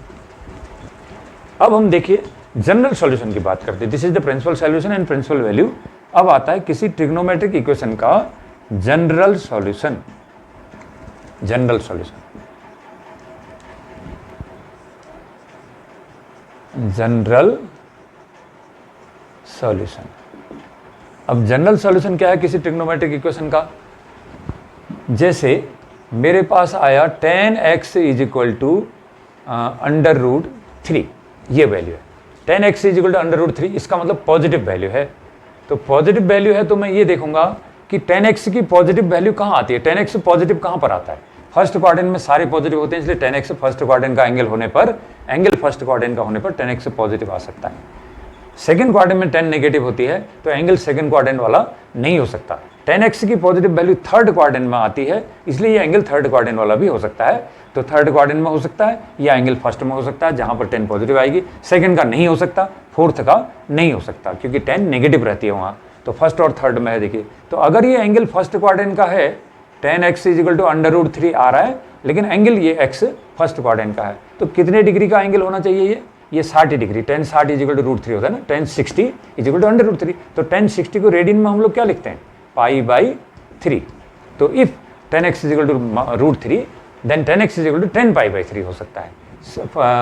अब हम देखिए जनरल सॉल्यूशन की बात करते हैं। This is the principal solution and principal value. अब आता है किसी ट्रिग्नोमेट्रिक इक्वेशन का general solution. General solution, general solution. अब जनरल सॉल्यूशन क्या है किसी ट्रिग्नोमेट्रिक इक्वेशन का? जैसे मेरे पास आया 10x इज इक्वल टू √3, ये वैल्यू है 10x इज इक्वल टू √3। इसका मतलब पॉजिटिव वैल्यू है। तो पॉजिटिव वैल्यू है तो मैं ये देखूंगा कि 10x की पॉजिटिव वैल्यू कहाँ आती है, 10x पॉजिटिव कहाँ पर आता है? फर्स्ट क्वाड्रेंट में सारे पॉजिटिव होते हैं, इसलिए 10x फर्स्ट क्वाड्रेंट का एंगल होने पर, एंगल फर्स्ट क्वाड्रेंट का होने पर 10x पॉजिटिव आ सकता है। सेकंड क्वाड्रेंट में 10 नेगेटिव होती है तो एंगल सेकंड क्वाड्रेंट वाला नहीं हो सकता। 10x की पॉजिटिव वैल्यू थर्ड क्वाड्रेंट में आती है, इसलिए ये एंगल थर्ड क्वाड्रेंट वाला भी हो सकता है। तो थर्ड क्वाड्रेंट में हो सकता है या एंगल फर्स्ट में हो सकता है जहां पर 10 पॉजिटिव आएगी, सेकंड का नहीं हो सकता, फोर्थ का नहीं हो सकता क्योंकि 10 नेगेटिव रहती है वहां। तो फर्स्ट और थर्ड में है देखिए। तो अगर ये एंगल फर्स्ट क्वाड्रेंट का है tan x इजिकल टू √3 आ रहा है, लेकिन एंगल ये x फर्स्ट क्वाड्रेंट का है, तो कितने डिग्री का एंगल होना चाहिए? ये 60 डिग्री। tan 60 इजिकल टू √3 होता है ना, tan 60 इजिकल टू √3। तो tan 60 को रेडियन में हम लोग क्या लिखते हैं? π/3। तो if tan x is equal to √3 then tan x is equal to 10 π/3 हो सकता है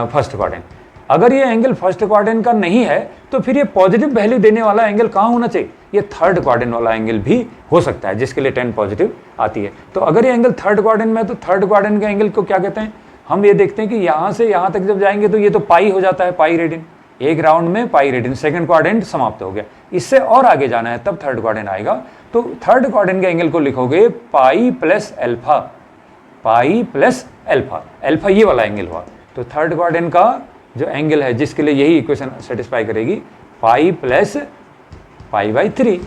फर्स्ट क्वाड्रेंट। अगर ये एंगल फर्स्ट क्वाड्रेंट का नहीं है तो फिर ये पॉजिटिव वैल्यू देने वाला एंगल कहाँ होना चाहिए? ये थर्ड क्वाड्रेंट वाला एंगल भी हो सकता है, जिसके लिए 10 पॉजिटिव आती है। तो अगर ये एंगल थर्ड क्वाड्रेंट में है तो थर्ड क्वाड्रेंट के एंगल को क्या कहते हैं? हम ये देखते हैं कि यहाँ से यहाँ तक जब जाएंगे तो ये तो पाई हो जाता है, पाई रेडियन। एक राउंड में पाई रेडियन, सेकंड क्वाड्रेंट समाप्त हो गया। इससे और आगे जाना है तब थर्ड क्वाड्रेंट आएगा। तो थर्ड क्वाड्रेंट के एंगल को लिखोगे pi plus alpha, pi plus alpha. Alpha ये वाला एंगल हुआ। तो थर्ड क्वाड्रेंट का जो एंगल है जिसके लिए यही इक्वेशन सेटिस्फाई करेगी, पाई प्लस π/3।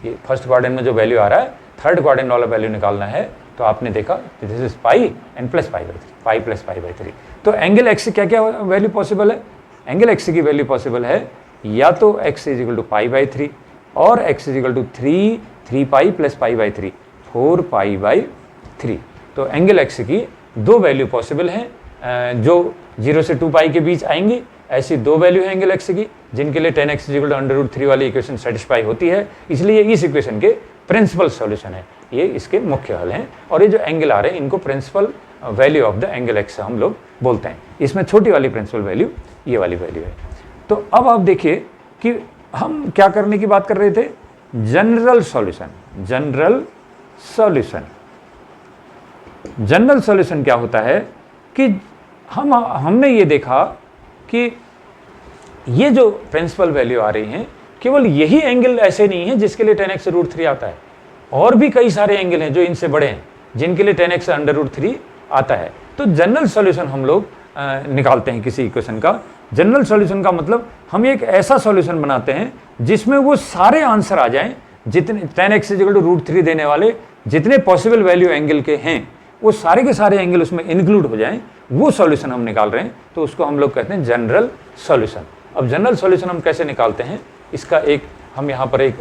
ये फर्स्ट क्वाड्रेंट में जो वैल्यू आ रहा है, थर्ड क्वाड्रेंट वाला वैल्यू निकालना है। तो आपने देखा this is pi and plus π/3, pi plus π/3। तो एंगल एक्स क्या क्या वैल्यू पॉसिबल है? एंगल एक्स की वैल्यू पॉसिबल है या तो x इजिकल टू π/3 और x इजिकल टू 3π प्लस π/3, 4π/3। तो एंगल एक्स की दो वैल्यू पॉसिबल हैं जो 0 से 2π के बीच आएंगी। ऐसी दो वैल्यू है एंगल एक्स की जिनके लिए tan x इजिकल टू √3 वाली इक्वेशन सेटिस्फाई होती है। इसलिए इस इक्वेशन के प्रिंसिपल सॉल्यूशन है, ये इसके मुख्य हल हैं। और ये जो एंगल आ रहे हैं इनको principal value of the angle x हम लोग बोलते हैं। इसमें छोटी वाली प्रिंसिपल वैल्यू ये वाली वैल्यू है। तो अब आप देखिए कि हम क्या करने की बात कर रहे थे? General solution. General solution, general solution क्या होता है कि हमने ये देखा कि ये जो प्रिंसिपल वैल्यू आ रही हैं केवल यही एंगल ऐसे नहीं है जिसके लिए tan x √3 आता है, और भी कई सारे एंगल हैं जो इनसे बड़े हैं जिनके लिए tan x √3 आता है। तो जनरल सॉल्यूशन हम लोग निकालते हैं किसी इक्वेशन का। जनरल सॉल्यूशन का मतलब हम एक ऐसा सॉल्यूशन बनाते हैं जिसमें वो सारे आंसर आ जाएं, जितने tan x इजिकल टू √3 देने वाले जितने पॉसिबल वैल्यू एंगल के हैं वो सारे के सारे एंगल उसमें इंक्लूड हो जाएं, वो सॉल्यूशन हम निकाल रहे हैं। तो उसको हम लोग कहते हैं जनरल सॉल्यूशन। अब जनरल सॉल्यूशन हम कैसे निकालते हैं इसका एक हम यहाँ पर एक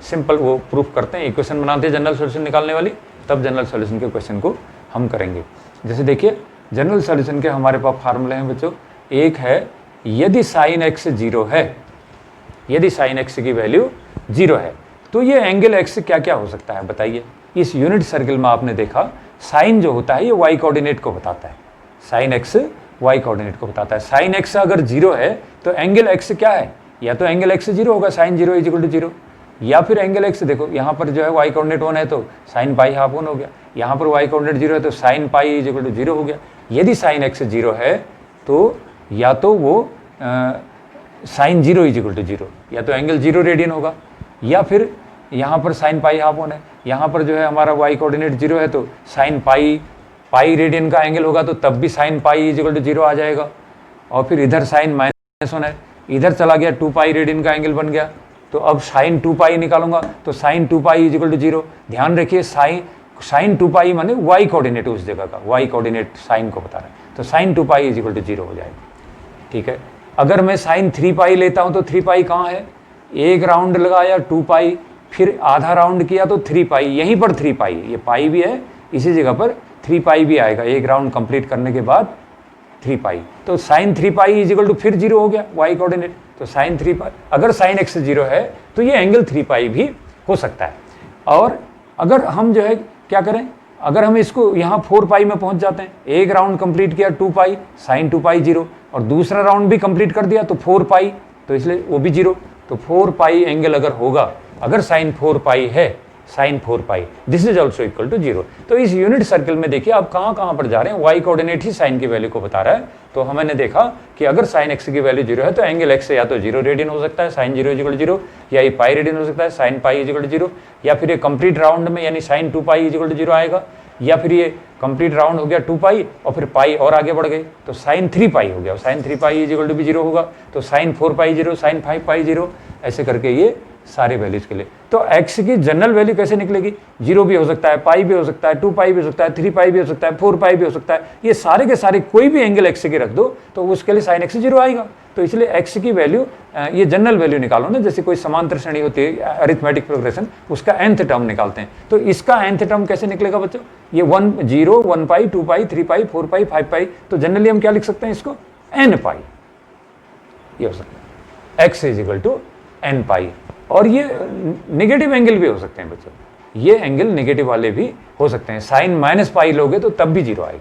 सिंपल वो प्रूफ करते हैं, इक्वेशन बनाते हैं जनरल सॉल्यूशन निकालने वाली, तब जनरल सॉल्यूशन के क्वेश्चन को हम करेंगे। जैसे देखिए जनरल सॉल्यूशन के हमारे पास फार्मूले हैं बच्चों। एक है यदि साइन एक्स 0 है, यदि साइन एक्स की वैल्यू 0 है तो ये एंगल एक्स क्या क्या हो सकता है बताइए। इस यूनिट सर्किल में आपने देखा साइन जो होता है ये वाई कोऑर्डिनेट को बताता है, साइन एक्स वाई कोऑर्डिनेट को बताता है। साइन एक्स अगर 0 है तो एंगल एक्स क्या है? या तो एंगल एक्स 0 होगा, साइन 0 इजिकल टू 0, या फिर एंगल एक्स देखो यहाँ पर जो है वाई कोऑर्डिनेट 1 है तो साइन पाई हाफ 1 हो गया, यहाँ पर वाई कोऑर्डिनेट 0 है तो साइन पाई इजिकल टू 0 हो गया। यदि साइन एक्स 0 है तो या तो वो साइन 0 इजिकल टू 0, या तो एंगल 0 रेडियन होगा, या फिर यहाँ पर साइन पाई हाफ 1 है, यहाँ पर जो है हमारा वाई कोऑर्डिनेट 0 है तो साइन पाई रेडियन का एंगल होगा तो तब भी साइन पाई इजिकल टू 0 आ जाएगा। और फिर इधर साइन -1 है, इधर चला गया 2π रेडियन का एंगल बन गया, तो अब साइन 2π निकालूंगा तो साइन 2π इजिकल टू 0। ध्यान रखिए साइन 2π माने वाई कोऑर्डिनेट उस जगह का, वाई कोऑर्डिनेट साइन को बता रहा है, तो साइन 2π इजिकल टू 0 हो जाएगा। ठीक है, अगर मैं साइन 3π लेता हूं तो 3π कहाँ है? एक राउंड लगाया 2π, फिर आधा राउंड किया तो 3π, यहीं पर 3π, ये पाई भी है इसी जगह पर 3π भी आएगा एक राउंड कंप्लीट करने के बाद 3π। तो साइन 3π इजिकल टू फिर 0 हो गया वाई कोऑर्डिनेट, तो साइन 3π। अगर साइन एक्स 0 है तो ये एंगल 3π भी हो सकता है। और अगर हम जो है क्या करें, अगर हम इसको यहाँ 4π में पहुँच जाते हैं, एक राउंड कंप्लीट किया 2π, साइन 2π 0, और दूसरा राउंड भी कंप्लीट कर दिया तो 4π, तो इसलिए वो भी 0, तो 4π एंगल अगर होगा, अगर साइन 4π है, sine 4π this is also equal to 0। तो इस यूनिट सर्किल में देखिए आप कहाँ पर जा रहे हैं, वाई कोऑर्डिनेट ही साइन की वैल्यू को बता रहा है। तो हमने देखा कि अगर साइन एक्स की वैल्यू 0 है तो एंगल एक्स या तो 0 रेडियन हो सकता है, साइन 0 इजिकल 0, या ये पाई रेडियन हो सकता है, साइन पाई इजिकल 0, या फिर ये कंप्लीट राउंड में यानी साइन 2π इजिकल टू 0 आएगा, या फिर ये कंप्लीट राउंड हो गया 2π और फिर पाई और आगे बढ़ गए तो साइन 3π हो गया, साइन 3π इजिकल टू भी 0 होगा, तो साइन 4π 0, साइन 5π 0, ऐसे करके ये सारे वैल्यूज के लिए। तो x की जनरल वैल्यू कैसे निकलेगी? 0 भी हो सकता है, पाई भी हो सकता है, 2 पाई भी हो सकता है, 3 पाई भी हो सकता है, 4 पाई भी हो सकता है। ये सारे के सारे कोई भी एंगल x की रख दो तो उसके लिए साइन x 0 आएगा। तो इसलिए x की वैल्यू, ये जनरल वैल्यू निकालो ना, जैसे कोई समांतर श्रेणी होती है अरिथमेटिक प्रोग्रेशन, उसका nth टर्म निकालते हैं। तो इसका nth टर्म कैसे निकलेगा बच्चों? ये 1 0 1 पाई 2 पाई 3 पाई 4 पाई 5 पाई। तो जनरली हम क्या लिख सकते हैं इसको? n पाई, ये हो सकता है x = n पाई। और ये नेगेटिव एंगल भी हो सकते हैं बच्चों, ये एंगल नेगेटिव वाले भी हो सकते हैं। साइन -पाई लोगे तो तब भी 0 आएगा,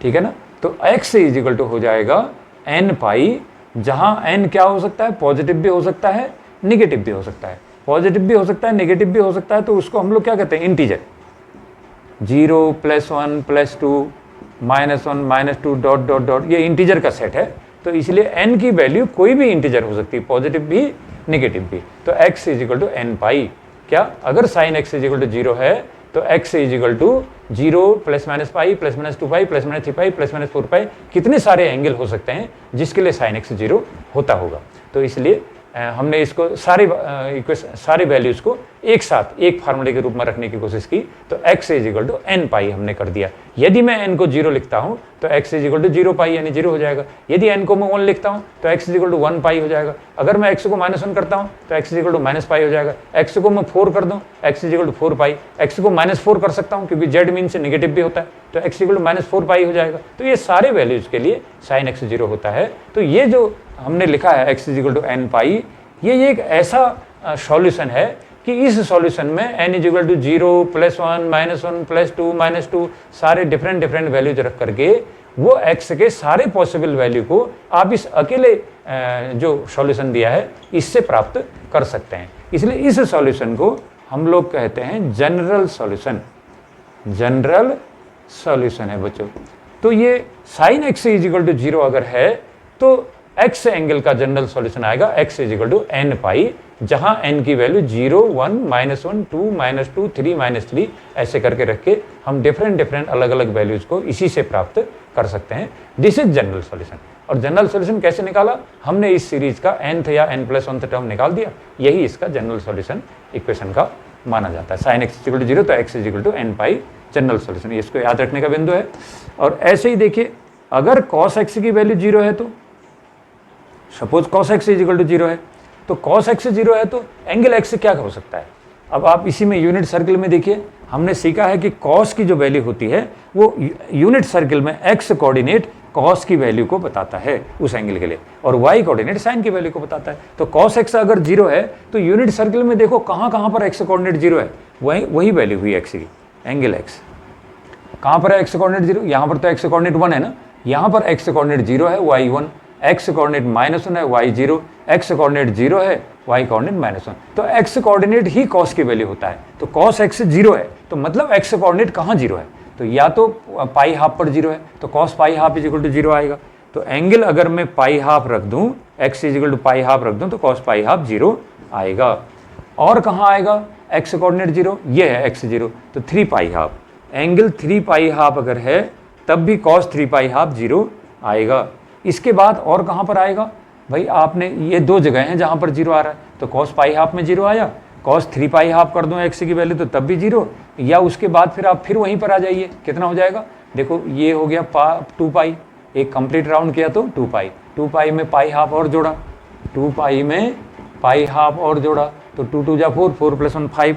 ठीक है ना। तो x = हो जाएगा n पाई, जहां n क्या हो सकता है? पॉजिटिव भी हो सकता है, नेगेटिव भी हो सकता है। पॉजिटिव भी हो सकता है, नेगेटिव भी हो सकता है, तो उसको हम लोग क्या कहते हैं? इंटीजर। 0 +1 +2 -1 -2 डॉट डॉट डॉट, ये इंटीजर का सेट है। तो इसलिए n की वैल्यू कोई भी इंटीजर हो सकती है, पॉजिटिव भी नेगेटिव भी। तो x = n पाई। क्या? अगर साइन x = 0 है तो x = 0 ± पाई ±2 पाई ±3 पाई ±4 पाई, कितने सारे एंगल हो सकते हैं जिसके लिए साइन x 0 होता होगा। तो इसलिए हमने इसको सारे वैल्यूज को एक साथ एक फार्मूले के रूप में रखने की कोशिश की। तो x = n पाई हमने कर दिया। यदि मैं n को 0 लिखता हूं तो x = 0 पाई यानी 0 हो जाएगा। यदि n को मैं 1 लिखता हूं तो x = 1 पाई हो जाएगा। अगर मैं x को -1 करता हूं तो x = -पाई हो जाएगा। x को मैं 4 कर दूं, x = 4 पाई। x को -4 कर सकता हूं क्योंकि z मीन से नेगेटिव भी होता है, तो x = -4 पाई हो जाएगा। तो ये सारे वैल्यूज के लिए साइन x 0 होता है। तो ये जो हमने लिखा है x = n पाई, ये एक ऐसा सॉल्यूशन है कि इस सॉल्यूशन में n = 0 +1 -1 +2 -2 सारे डिफरेंट वैल्यूज रख करके वो x के सारे पॉसिबल वैल्यू को आप इस अकेले जो सॉल्यूशन दिया है इससे प्राप्त कर सकते हैं। इसलिए इस सॉल्यूशन को हम लोग कहते हैं जनरल सॉल्यूशन। जनरल सॉल्यूशन है बच्चों। तो ये साइन x = 0 अगर है तो x एंगल का जनरल सॉल्यूशन आएगा x = n पाई, जहां n की वैल्यू 0 1 -1 2 -2 3 -3 ऐसे करके रख के हम डिफरेंट अलग अलग वैल्यूज को इसी से प्राप्त कर सकते हैं। This is general solution. और जनरल सॉल्यूशन कैसे निकाला? हमने इस सीरीज का nth या n+1th टर्म निकाल दिया, यही इसका जनरल सॉल्यूशन इक्वेशन का माना जाता है। साइन x = 0 तो x = n पाई जनरल सॉल्यूशन, इसको याद रखने का बिंदु है। और ऐसे ही देखिए, अगर cos x की वैल्यू 0 है तो सपोज cos x = 0 है, तो cos x 0 है तो एंगल x क्या हो सकता है? अब आप इसी में यूनिट सर्कल में देखिए, हमने सीखा है कि cos की जो वैल्यू होती है वो यूनिट सर्कल में x कोऑर्डिनेट cos की वैल्यू को बताता है उस एंगल के लिए, और y कोऑर्डिनेट sin की वैल्यू को बताता है। तो cos x अगर 0 है तो यूनिट सर्कल में देखो कहाँ पर x कोऑर्डिनेट 0 है, वही वैल्यू हुई x की, एंगल x। कहाँ पर है x कोऑर्डिनेट 0? यहाँ पर तो x कोऑर्डिनेट 1 है ना, यहाँ पर x कोऑर्डिनेट 0 है, y 1, x कोऑर्डिनेट -1 है, y 0, x कोऑर्डिनेट 0 है, y कोऑर्डिनेट -1। तो x कोऑर्डिनेट ही cos की वैल्यू होता है। तो cos x 0 है तो मतलब x कोऑर्डिनेट कहाँ 0 है? तो या तो पाई हाफ पर 0 है तो cos पाई हाफ = 0 आएगा। तो एंगल अगर मैं पाई हाफ रख दूं, x = पाई हाफ रख दूं तो cos पाई हाफ 0 आएगा। और कहाँ आएगा x कोऑर्डिनेट 0? ये है x 0, तो 3 pi half. Angle 3 pi half अगर है तब भी cos 3 पाई हाफ 0 आएगा। इसके बाद और कहाँ पर आएगा भाई? आपने ये दो जगह हैं जहाँ पर 0 आ रहा है, तो cos पाई हाफ में 0 आया, cos 3 पाई हाफ कर दूं x की वैल्यू तो तब भी 0, या उसके बाद फिर आप फिर वहीं पर आ जाइए, कितना हो जाएगा? देखो ये हो गया 2 पाई, एक कंप्लीट राउंड किया तो 2 पाई, 2 पाई में पाई हाफ और जोड़ा, 2 पाई में पाई हाफ और जोड़ा तो 2 2 जा 4, 4 + 1 5,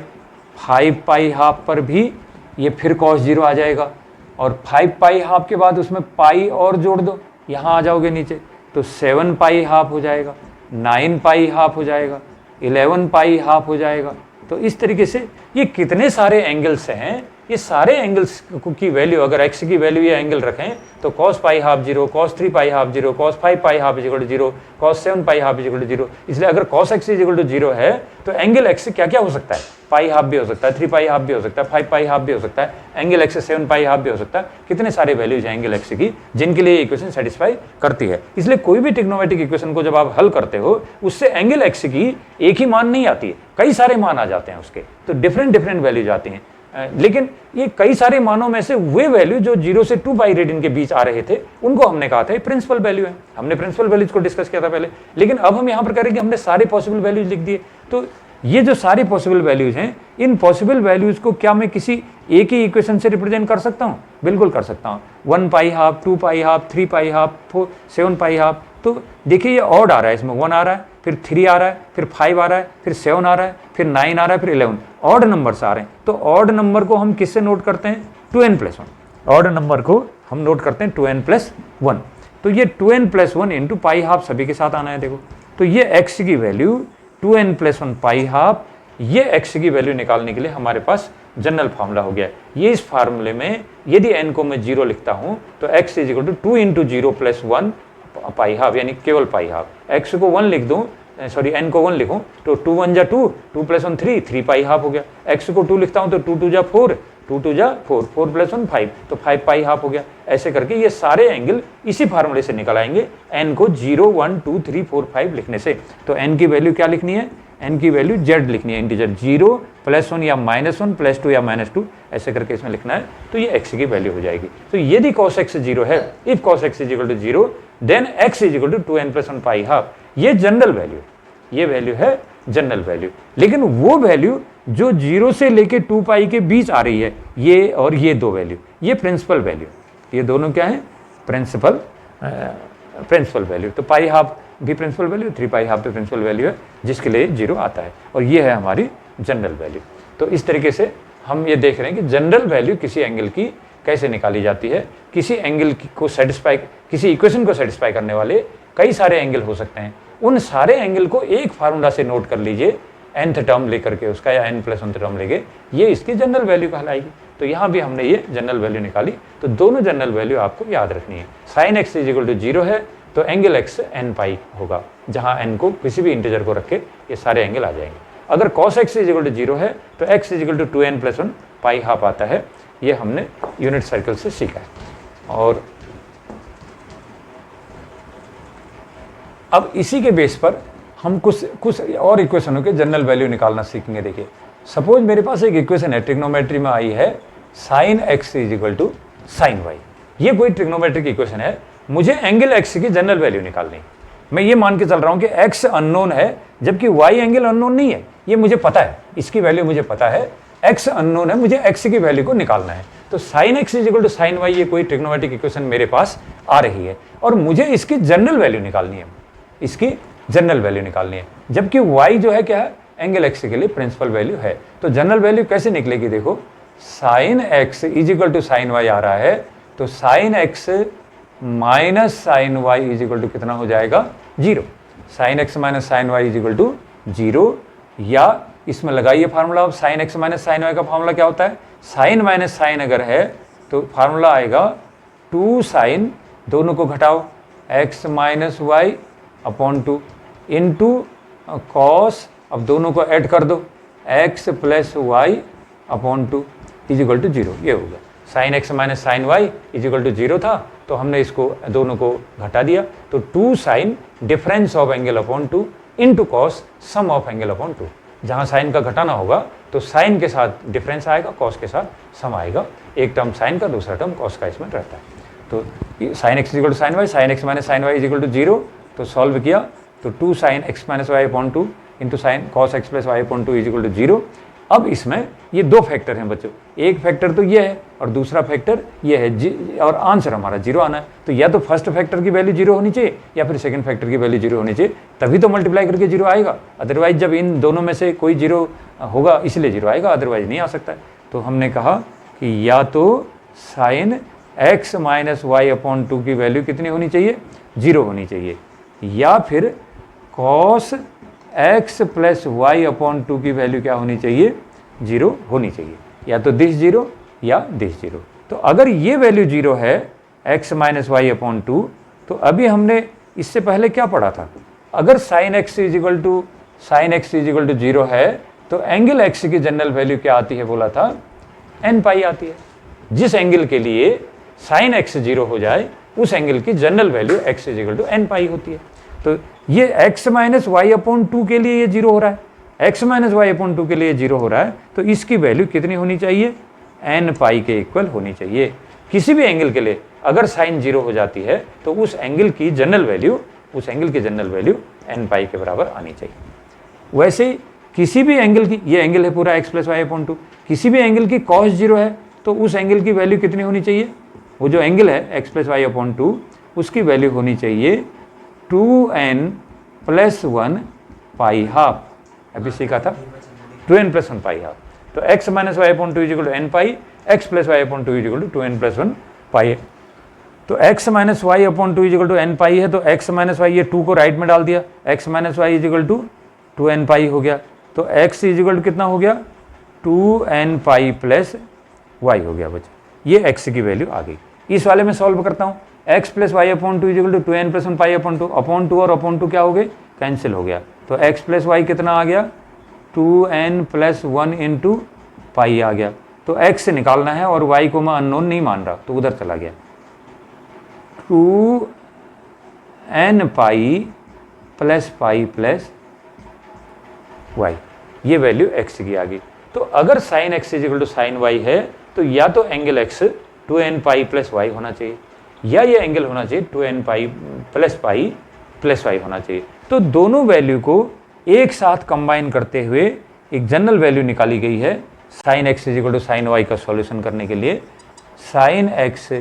5 पाई हाफ पर भी ये फिर cos 0 आ जाएगा। और 5 पाई हाफ के बाद उसमें पाई और जोड़ दो, यहाँ आ जाओगे नीचे तो 7 पाई हाफ हो जाएगा, 9 पाई हाफ हो जाएगा, 11 पाई हाफ हो जाएगा। तो इस तरीके से ये कितने सारे एंगल्स हैं, ये सारे एंगल्स की वैल्यू अगर x की वैल्यू ये एंगल रखें तो cos पाई half 0, cos 3 pi half 0, cos 5 पाई हाफ = 0, cos 7 पाई हाफ = 0। इसलिए अगर cos x = 0 है तो एंगल x क्या क्या हो सकता है? पाई हाफ भी हो सकता है, 3 पाई हाफ भी हो सकता है, 5 पाई हाफ भी हो सकता है, एंगल x 7 पाई हाफ भी हो सकता है। कितने सारे वैल्यूज हैं एंगल x की जिनके लिए इक्वेशन सेटिस्फाई करती है। इसलिए कोई भी ट्रिग्नोमेट्रिक इक्वेशन को जब आप हल करते हो उससे एंगल x की एक ही मान नहीं आती है, कई सारे मान आ जाते हैं उसके, तो डिफरेंट वैल्यूज आती हैं। लेकिन ये कई सारे मानों में से वे वैल्यू जो 0 से 2 पाई रेडियन के बीच आ रहे थे उनको हमने कहा था प्रिंसिपल वैल्यू है। हमने प्रिंसिपल वैल्यूज को डिस्कस किया था पहले, लेकिन अब हम यहाँ पर करें कि हमने सारे पॉसिबल वैल्यूज लिख दिए। तो ये जो सारे पॉसिबल वैल्यूज हैं, इन पॉसिबल वैल्यूज को क्या मैं किसी एक ही इक्वेशन से रिप्रेजेंट कर सकता हूँ? बिल्कुल कर सकता हूँ। 1 पाई हाफ, 2 पाई हाफ, 3 पाई हाफ, 7 पाई हाफ। तो देखिए ये ऑड आ रहा है, इसमें 1 आ रहा है, फिर 3 आ रहा है, फिर 5 आ रहा है, फिर 7 आ रहा है, फिर 9 आ रहा है, फिर 11। ऑड नंबर्स आ रहे हैं। तो ऑड नंबर को हम किससे नोट करते हैं? 2n+1। ऑड नंबर को हम नोट करते हैं 2n+1। तो ये 2n+1 इंटू पाई हाफ सभी के साथ आना है। देखो तो ये x की वैल्यू 2n+1 पाई हाफ, ये x की वैल्यू निकालने के लिए हमारे पास जनरल फार्मूला हो गया। ये इस फार्मूले में यदि n को मैं 0 लिखता हूं तो x = 2 × 0+1 पाई हाफ, यानी केवल पाई हाफ। x को 1 लिख दूं, सॉरी n को 1 लिखूं तो 2 × 1 = 2, 2 + 1 3, 3 पाई हाफ हो गया। x को 2 लिखता हूं तो 2 × 2 = 4, 2 × 2 = 4, 4 + 1 5, तो 5 पाई हाफ हो गया। ऐसे करके ये सारे एंगल इसी फार्मूले से निकल आएंगे n को 0 1 2 3 4 5 लिखने से। तो n की वैल्यू क्या लिखनी है? n की वैल्यू z लिखनी है, इंटीजर 0 +1 या -1 +2 या -2 ऐसे करके इसमें लिखना है। तो ये x की वैल्यू हो जाएगी। तो यदि cos x 0 है, if cos x = 0 then x = 2n+1 pi half. ये जनरल वैल्यू, ये वैल्यू है जनरल वैल्यू। लेकिन वो वैल्यू जो 0 से लेके 2 पाई के बीच आ रही है, ये और ये दो वैल्यू, ये प्रिंसिपल वैल्यू, ये दोनों क्या है? Principal value. तो पाई हाफ भी प्रिंसिपल वैल्यू, 3 पाई हाफ भी प्रिंसिपल वैल्यू है, जिसके लिए 0 आता है, और ये है हमारी जनरल वैल्यू। तो इस तरीके से हम ये देख रहे हैं कि जनरल वैल्यू किसी एंगल की कैसे निकाली जाती है। किसी एंगल को सेटिस्फाई, किसी इक्वेशन को सेटिस्फाई करने वाले कई सारे एंगल हो सकते हैं। उन सारे एंगल को एक फार्मूला से नोट कर लीजिए, nth टर्म लेकर के उसका, या n+1 टर्म लेके, ये इसकी जनरल वैल्यू कहलाएगी। तो यहाँ भी हमने ये जनरल वैल्यू निकाली। तो दोनों जनरल वैल्यू आपको याद रखनी है। sin x = 0 है तो एंगल x n पाई होगा, जहाँ n को किसी भी इंटीजर को रख के ये सारे एंगल आ जाएंगे। अगर cos x = 0 है तो x = 2n+1 पाई हाफ आता है। ये हमने यूनिट सर्कल से सीखा है। और अब इसी के बेस पर हम कुछ और इक्वेशनों के जनरल वैल्यू निकालना सीखेंगे। देखिए सपोज मेरे पास एक इक्वेशन है, ट्रिग्नोमेट्री में आई है, sin x = sin y। ये कोई ट्रिग्नोमेट्रिक इक्वेशन है, मुझे एंगल x की जनरल वैल्यू निकालनी है। मैं ये मान के चल रहा हूं कि x अननोन है जबकि y एंगल अननोन नहीं है, ये मुझे पता है, इसकी वैल्यू मुझे पता है, x अननोन है, मुझे x की वैल्यू को निकालना है। तो sin x = sin y, ये कोई ट्रिग्नोमेट्रिक इक्वेशन मेरे पास आ रही है और मुझे इसकी जनरल वैल्यू निकालनी है, इसकी जनरल वैल्यू निकालनी है, जबकि y जो है क्या है? एंगल x के लिए प्रिंसिपल वैल्यू है। तो जनरल वैल्यू कैसे निकलेगी? देखो sin x = sin y आ रहा है, तो sin x - sin y कितना हो जाएगा? 0। sin x - sin y = 0, या इसमें लगाइए फार्मूला। अब sin x - sin y का फार्मूला क्या होता है? sin - sin अगर है तो फार्मूला आएगा 2 sin, दोनों को घटाओ, x - y/2 इंटू cos, अब दोनों को ऐड कर दो, x + y/2 = 0। ये हो गया। sin x - sin y = 0 था, तो हमने इसको दोनों को घटा दिया, तो 2 sin difference of angle into cos sum of angle. जहाँ साइन का घटाना होगा तो साइन के साथ डिफरेंस आएगा, कॉस के साथ सम आएगा। एक टर्म साइन का, दूसरा टर्म कॉस का इसमें रहता है। तो sin x = sin y, sin x - sin y = 0, तो सॉल्व किया तो 2 sin x - y/2 into sine cos x + y/2 = 0। अब इसमें ये दो फैक्टर हैं बच्चों, एक फैक्टर तो ये है और दूसरा फैक्टर ये है, और आंसर हमारा 0 आना है। तो या तो फर्स्ट फैक्टर की वैल्यू 0 होनी चाहिए या फिर सेकंड फैक्टर की वैल्यू 0 होनी चाहिए, तभी तो मल्टीप्लाई करके 0 आएगा। अदरवाइज जब इन दोनों में से कोई 0 होगा इसलिए 0 आएगा, अदरवाइज नहीं आ सकता है। तो हमने कहा कि या तो sin x - y/2 की वैल्यू कितनी होनी चाहिए? 0 होनी चाहिए, या फिर cos x + y/2 की वैल्यू क्या होनी चाहिए? 0 होनी चाहिए, या तो दिस 0 या दिस 0। तो अगर ये वैल्यू 0 है x - y/2, तो अभी हमने इससे पहले क्या पढ़ा था? अगर sin x = 0 है तो एंगल x की जनरल वैल्यू क्या आती है? बोला था n पाई आती है। जिस एंगल के लिए sin x 0 हो जाए उस एंगल की जनरल वैल्यू x = n पाई होती है। तो ये x - y/2 के लिए ये 0 हो रहा है, x माइनस वाई अपॉन 2 के लिए 0 हो रहा है, तो इसकी वैल्यू कितनी होनी चाहिए, n पाई के इक्वल होनी चाहिए। किसी भी एंगल के लिए अगर साइन 0 हो जाती है तो उस एंगल की जनरल वैल्यू n पाई के बराबर आनी चाहिए। वैसे ही किसी भी एंगल की, ये एंगल है पूरा x प्लस वाई अपॉन 2, किसी भी एंगल की कॉस 0 है तो उस एंगल की वैल्यू कितनी होनी चाहिए, वो जो एंगल है x प्लस वाई अपॉन 2 उसकी वैल्यू होनी चाहिए 2n प्लस 1 पाई हाफ। अभी सीखा था 2n प्लस 1 पाई हाफ। तो x minus Y upon 2 is equal to n pi, x plus Y upon 2 is equal to 2n plus 1 pi. तो x minus Y upon 2 is equal to n pi है, तो x minus Y, ये 2 को right में डाल दिया, x minus y is equal to 2n pi हो गया। तो x इजिकल टू कितना हो गया, 2n पाई प्लस y हो गया बच्चा, ये x की वैल्यू आ गई। इस वाले में सॉल्व करता हूँ, x plus Y upon 2 is equal to 2n plus 1 pi upon 2, upon 2 और अपॉन 2 क्या हो गए, कैंसिल हो गया। तो x प्लस वाई कितना आ गया, 2n प्लस 1 इंटू पाई आ गया। तो x से निकालना है और y को मैं अननोन नहीं मान रहा तो उधर चला गया, 2n pi plus pi plus y, ये वैल्यू x की आ गई। तो अगर sine x is equal to sine y है तो या तो angle x 2n pi plus y होना चाहिए, या ये एंगल होना चाहिए 2n पाई प्लस y होना चाहिए। तो दोनों वैल्यू को एक साथ कंबाइन करते हुए एक जनरल वैल्यू निकाली गई है sine x is equal to sine y का सॉल्यूशन करने के लिए। Sine x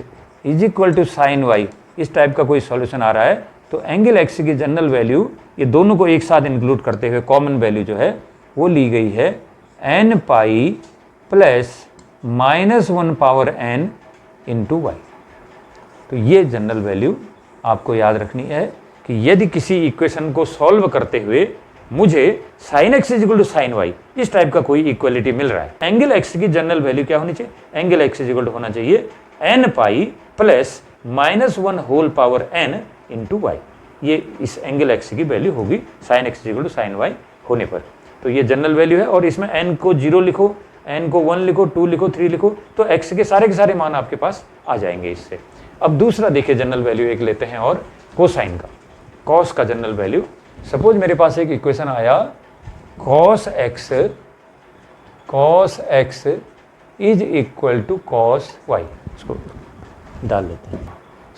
is equal to sine y, इस टाइप का कोई सॉल्यूशन आ रहा है तो एंगल x की जनरल वैल्यू, ये दोनों को एक साथ इंक्लूड करते हुए कॉमन वैल्यू जो है वो ली गई है n pi plus minus 1 power n into Y. तो ये जनरल वैल्यू आपको याद रखनी है कि यदि किसी इक्वेशन को सॉल्व करते हुए मुझे sine x is equal to sine y इस टाइप का कोई इक्वलिटी मिल रहा है, एंगल x की जनरल वैल्यू क्या होनी चाहिए, एंगल x इजिकल टू होना चाहिए n pi plus minus 1 whole power n into Y. ये इस एंगल x की वैल्यू होगी sine x is equal to sine y होने पर। तो ये जनरल वैल्यू है और इसमें n को 0 लिखो, n को 1 लिखो, 2 लिखो, 3 लिखो, तो x के सारे मान आपके पास आ जाएंगे इससे। अब दूसरा देखिए जनरल वैल्यू एक लेते हैं और कोसाइन का, कॉस का जनरल वैल्यू। सपोज मेरे पास एक इक्वेशन आया cos x is equal to cos y, इसको डाल लेते हैं।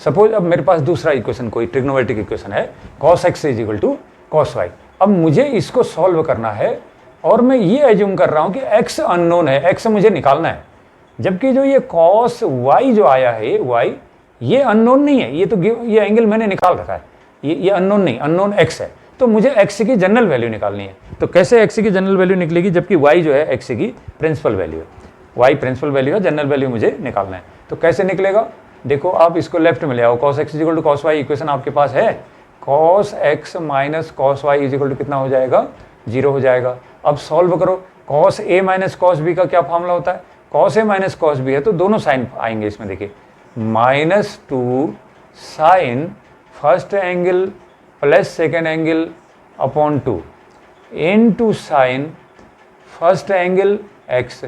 सपोज अब मेरे पास दूसरा इक्वेशन कोई ट्रिग्नोमेट्रिक इक्वेशन है cos x is equal to cos y। अब मुझे इसको सॉल्व करना है और मैं ये एज्यूम कर रहा हूं कि x अननोन है, x मुझे निकालना है, जबकि जो ये cos y जो आया है y, ये अननोन नहीं है, ये तो ये एंगल मैंने निकाल रखा है, ये अननोन नहीं, अननोन x है। तो मुझे x की जनरल वैल्यू निकालनी है। तो कैसे x की जनरल वैल्यू निकलेगी, जबकि y जो है x की प्रिंसिपल वैल्यू है, y प्रिंसिपल वैल्यू है, जनरल वैल्यू मुझे निकालना है। तो कैसे निकलेगा, देखो आप इसको लेफ्ट में ले आओ, cos x is equal to cos y equation आपके पास है, cos x minus cos y is equal to कितना हो जाएगा, 0 हो जाएगा। अब सॉल्व करो, cos a minus cos b का क्या फॉर्मूला होता है, cos a minus cos b है तो दोनों साइन आएंगे इसमें, देखिए -2 sine first angle plus second angle upon 2 into sine first angle x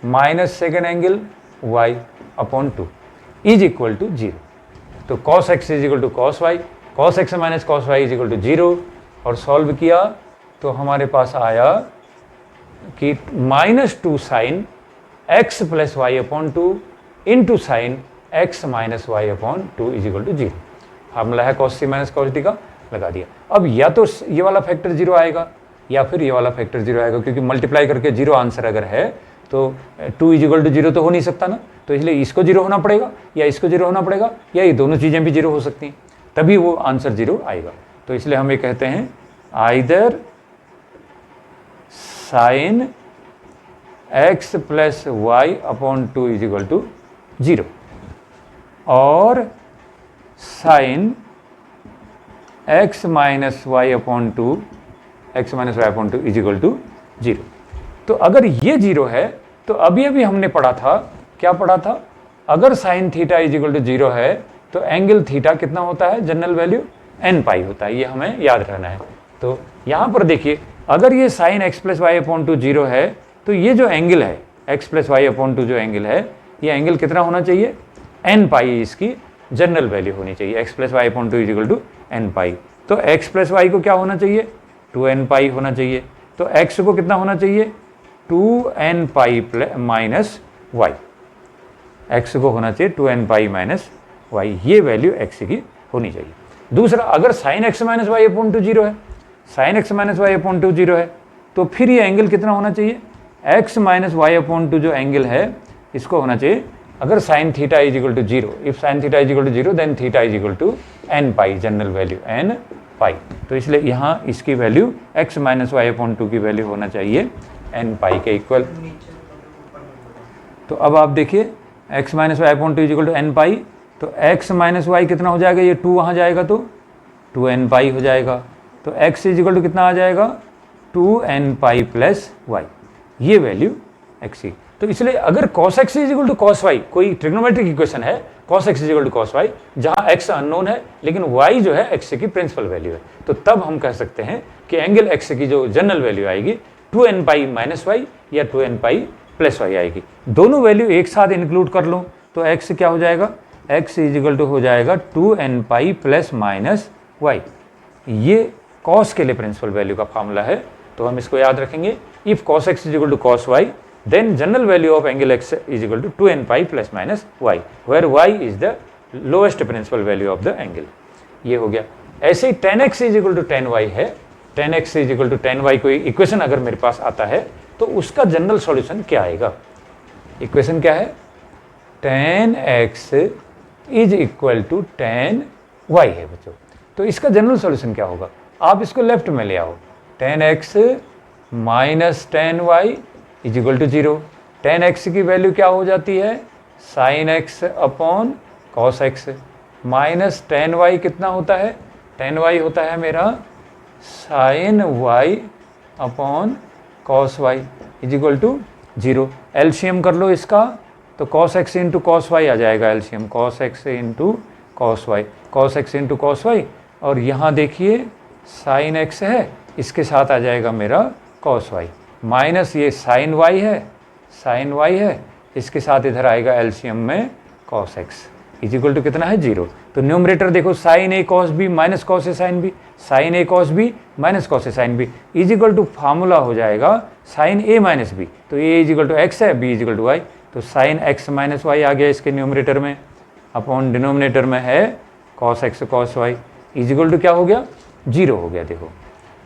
minus second angle y upon 2 is equal to 0। तो cos x is equal to cos y, cos x minus cos y is equal to 0। और solve किया तो हमारे पास आया कि -2 sine x plus Y upon 2 into sine x minus Y upon 2 is equal to 0। Formula है cos c minus cos d का, लगा दिया। अब या तो ये वाला फैक्टर 0 आएगा या फिर ये वाला फैक्टर 0 आएगा, क्योंकि मल्टीप्लाई करके 0 आंसर अगर है तो 2 इज इक्वल टू 0 तो हो नहीं सकता ना, तो इसलिए इसको 0 होना पड़ेगा या इसको 0 होना पड़ेगा, या ये दोनों चीज़ें भी 0 हो सकती हैं, तभी वो आंसर 0 आएगा। तो इसलिए हम ये कहते हैं either sine x plus Y upon 2 is equal to 0 और sine x minus Y upon 2 is equal to 0। तो अगर ये 0 है तो अभी हमने पढ़ा था, क्या पढ़ा था, अगर sine theta is equal to 0 है तो एंगल थीटा कितना होता है, जनरल वैल्यू n पाई होता है, ये हमें याद रहना है। तो यहाँ पर देखिए, अगर ये sine x plus Y upon 2 0 है तो ये जो एंगल है x प्लस वाई अपॉन 2 जो एंगल है, ये एंगल कितना होना चाहिए, n पाई इसकी जनरल वैल्यू होनी चाहिए, x plus Y upon 2 is equal to n pi. तो x प्लस वाई को क्या होना चाहिए, 2n पाई होना चाहिए। तो x को कितना होना चाहिए 2n pi minus Y, x को होना चाहिए 2n पाई माइनस वाई, ये वैल्यू x की होनी चाहिए। दूसरा, अगर sine x minus Y upon two zero है, sine x minus Y upon two zero है, तो फिर ये एंगल कितना होना चाहिए x minus Y upon two जो एंगल है इसको होना चाहिए, अगर sine theta is equal to zero, if sine theta is equal to zero then theta is equal to N pi, general value N pi. तो इसलिए यहाँ इसकी value x minus Y upon two की वैल्यू होना चाहिए N पाई के equal. तो अब आप देखिए x minus Y upon two is equal to N pi, तो x माइनस वाई कितना हो जाएगा, ये 2 वहाँ जाएगा तो 2n पाई हो जाएगा, तो x इज इक्वल टू कितना आ जाएगा 2n पाई प्लस वाई, ये वैल्यू x की। तो इसलिए अगर cos x is equal to cos y, कोई ट्रिग्नोमेट्रिक इक्वेशन है cos x is equal to cos y, जहाँ x अननोन है लेकिन y जो है x की प्रिंसिपल वैल्यू है, तो तब हम कह सकते हैं कि एंगल x की जो जनरल वैल्यू आएगी 2n पाई माइनस वाई या 2n पाई प्लस वाई आएगी। दोनों वैल्यू एक साथ इंक्लूड कर लो तो x क्या हो जाएगा, x इज इक्वल टू हो जाएगा 2n pi plus minus Y, ये cos के लिए प्रिंसिपल वैल्यू का फॉर्मूला है, तो हम इसको याद रखेंगे। If cos x is equal to cos y then general value of angle x is equal to 2n pi plus minus y, where y is the lowest principal value of the angle। ये हो गया। ऐसे ही tan x is equal to tan y है, tan x is equal to tan y कोई equation अगर मेरे पास आता है तो उसका जनरल सॉल्यूशन क्या आएगा, इक्वेशन क्या है tan x is equal to tan y है बच्चों, तो इसका जनरल सॉल्यूशन क्या होगा, आप इसको लेफ्ट में ले आओ, tan x minus tan y is equal to zero, tan x की वैल्यू क्या हो जाती है sine x upon cos x, minus tan y कितना होता है, टेन वाई होता है मेरा sine y upon cos Y is equal to zero. LCM कर लो इसका, तो cos x into cos y आ जाएगा LCM, cos x into cos y, cos x into cos y, और यहाँ देखिए साइन एक्स है, इसके साथ आ जाएगा मेरा कॉस वाई, माइनस ये साइन वाई है, साइन वाई है, इसके साथ इधर आएगा एलसीएम में cos X is equal to कितना है जीरो। तो न्यूमरेटर देखो sine A cos B minus cos A sine B, sine A cos B minus cos A sine B is equal to formula हो जाएगा साइन ए माइनस बी, तो A is equal to X है, B is equal to Y, तो sine x minus Y आ गया इसके numerator में, upon denominator में है cos X cos Y is equal to क्या हो गया जीरो हो गया, देखो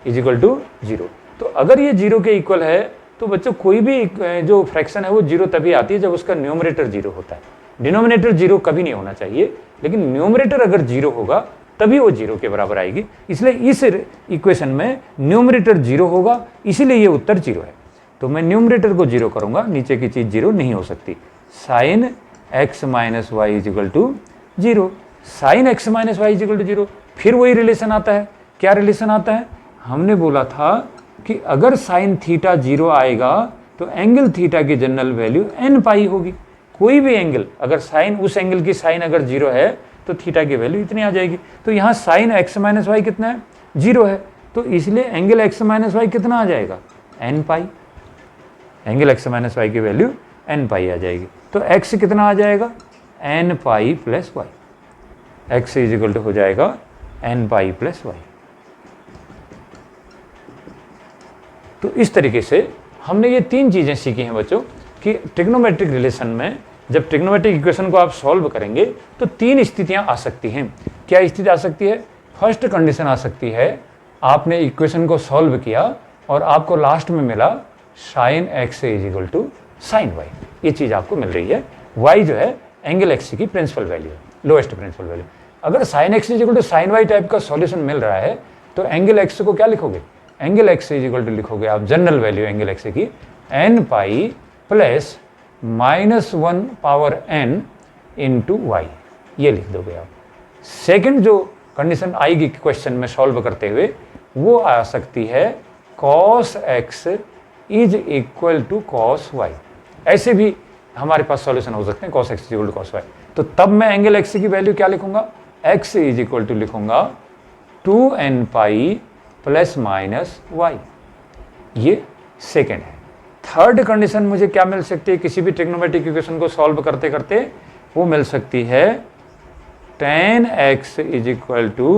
इज इक्वल टू जीरो। तो अगर ये जीरो के इक्वल है तो बच्चों कोई भी जो फ्रैक्शन है वो जीरो तभी आती है जब उसका न्यूमरेटर जीरो होता है, डिनोमिनेटर जीरो कभी नहीं होना चाहिए, लेकिन न्यूमरेटर अगर जीरो होगा तभी वो जीरो के बराबर आएगी, इसलिए इस इक्वेशन में न्यूमरेटर जीरो होगा, इसीलिए ये उत्तर जीरो है। तो मैं न्यूमरेटर को जीरो करूंगा, नीचे की चीज जीरो नहीं हो सकती, sine x minus Y is equal to zero, sine x minus Y is equal to zero. फिर वही रिलेशन आता है, क्या रिलेशन आता है, हमने बोला था कि अगर साइन थीटा जीरो आएगा तो एंगल थीटा की जनरल वैल्यू एन पाई होगी, कोई भी एंगल अगर साइन उस एंगल की साइन अगर जीरो है तो थीटा की वैल्यू इतनी आ जाएगी। तो यहाँ साइन एक्स माइनस वाई कितना है जीरो है, तो इसलिए एंगल एक्स माइनस वाई कितना आ जाएगा N pi, angle X minus Y की वैल्यू एन पाई आ जाएगी, तो एक्स कितना आ जाएगा N pi plus Y, X is equal to हो जाएगा एन पाई प्लस वाई। तो इस तरीके से हमने ये तीन चीज़ें सीखी हैं बच्चों कि ट्रिग्नोमेट्रिक रिलेशन में जब ट्रिग्नोमेट्रिक इक्वेशन को आप सॉल्व करेंगे तो तीन स्थितियां आ सकती हैं। क्या स्थिति आ सकती है, फर्स्ट कंडीशन आ सकती है आपने इक्वेशन को सॉल्व किया और आपको लास्ट में मिला sine x is equal to sine Y, ये चीज़ आपको मिल रही है, वाई जो है एंगल एक्स की प्रिंसिपल वैल्यू है, लोएस्ट प्रिंसिपल वैल्यू। अगर sine x is equal to sine Y type का सॉल्यूशन मिल रहा है तो एंगल एक्स को क्या लिखोगे, angle X is equal to लिखोगे आप जनरल वैल्यू एंगल एक्स की N pi plus minus one power N into Y, ये लिख दोगे आप। सेकंड जो कंडीशन आएगी क्वेश्चन में सॉल्व करते हुए वो आ सकती है cos X is equal to cos Y, ऐसे भी हमारे पास सॉल्यूशन हो सकते हैं cos X is equal to cos Y. तो तब मैं एंगल एक्स की वैल्यू क्या लिखूंगा, एक्स इज इक्वल टू लिखूंगा 2n pi plus minus Y, ये सेकेंड है। थर्ड कंडीशन मुझे क्या मिल सकती है किसी भी ट्रिग्नोमेट्रिक इक्वेशन को सॉल्व करते करते, वो मिल सकती है tan x is equal to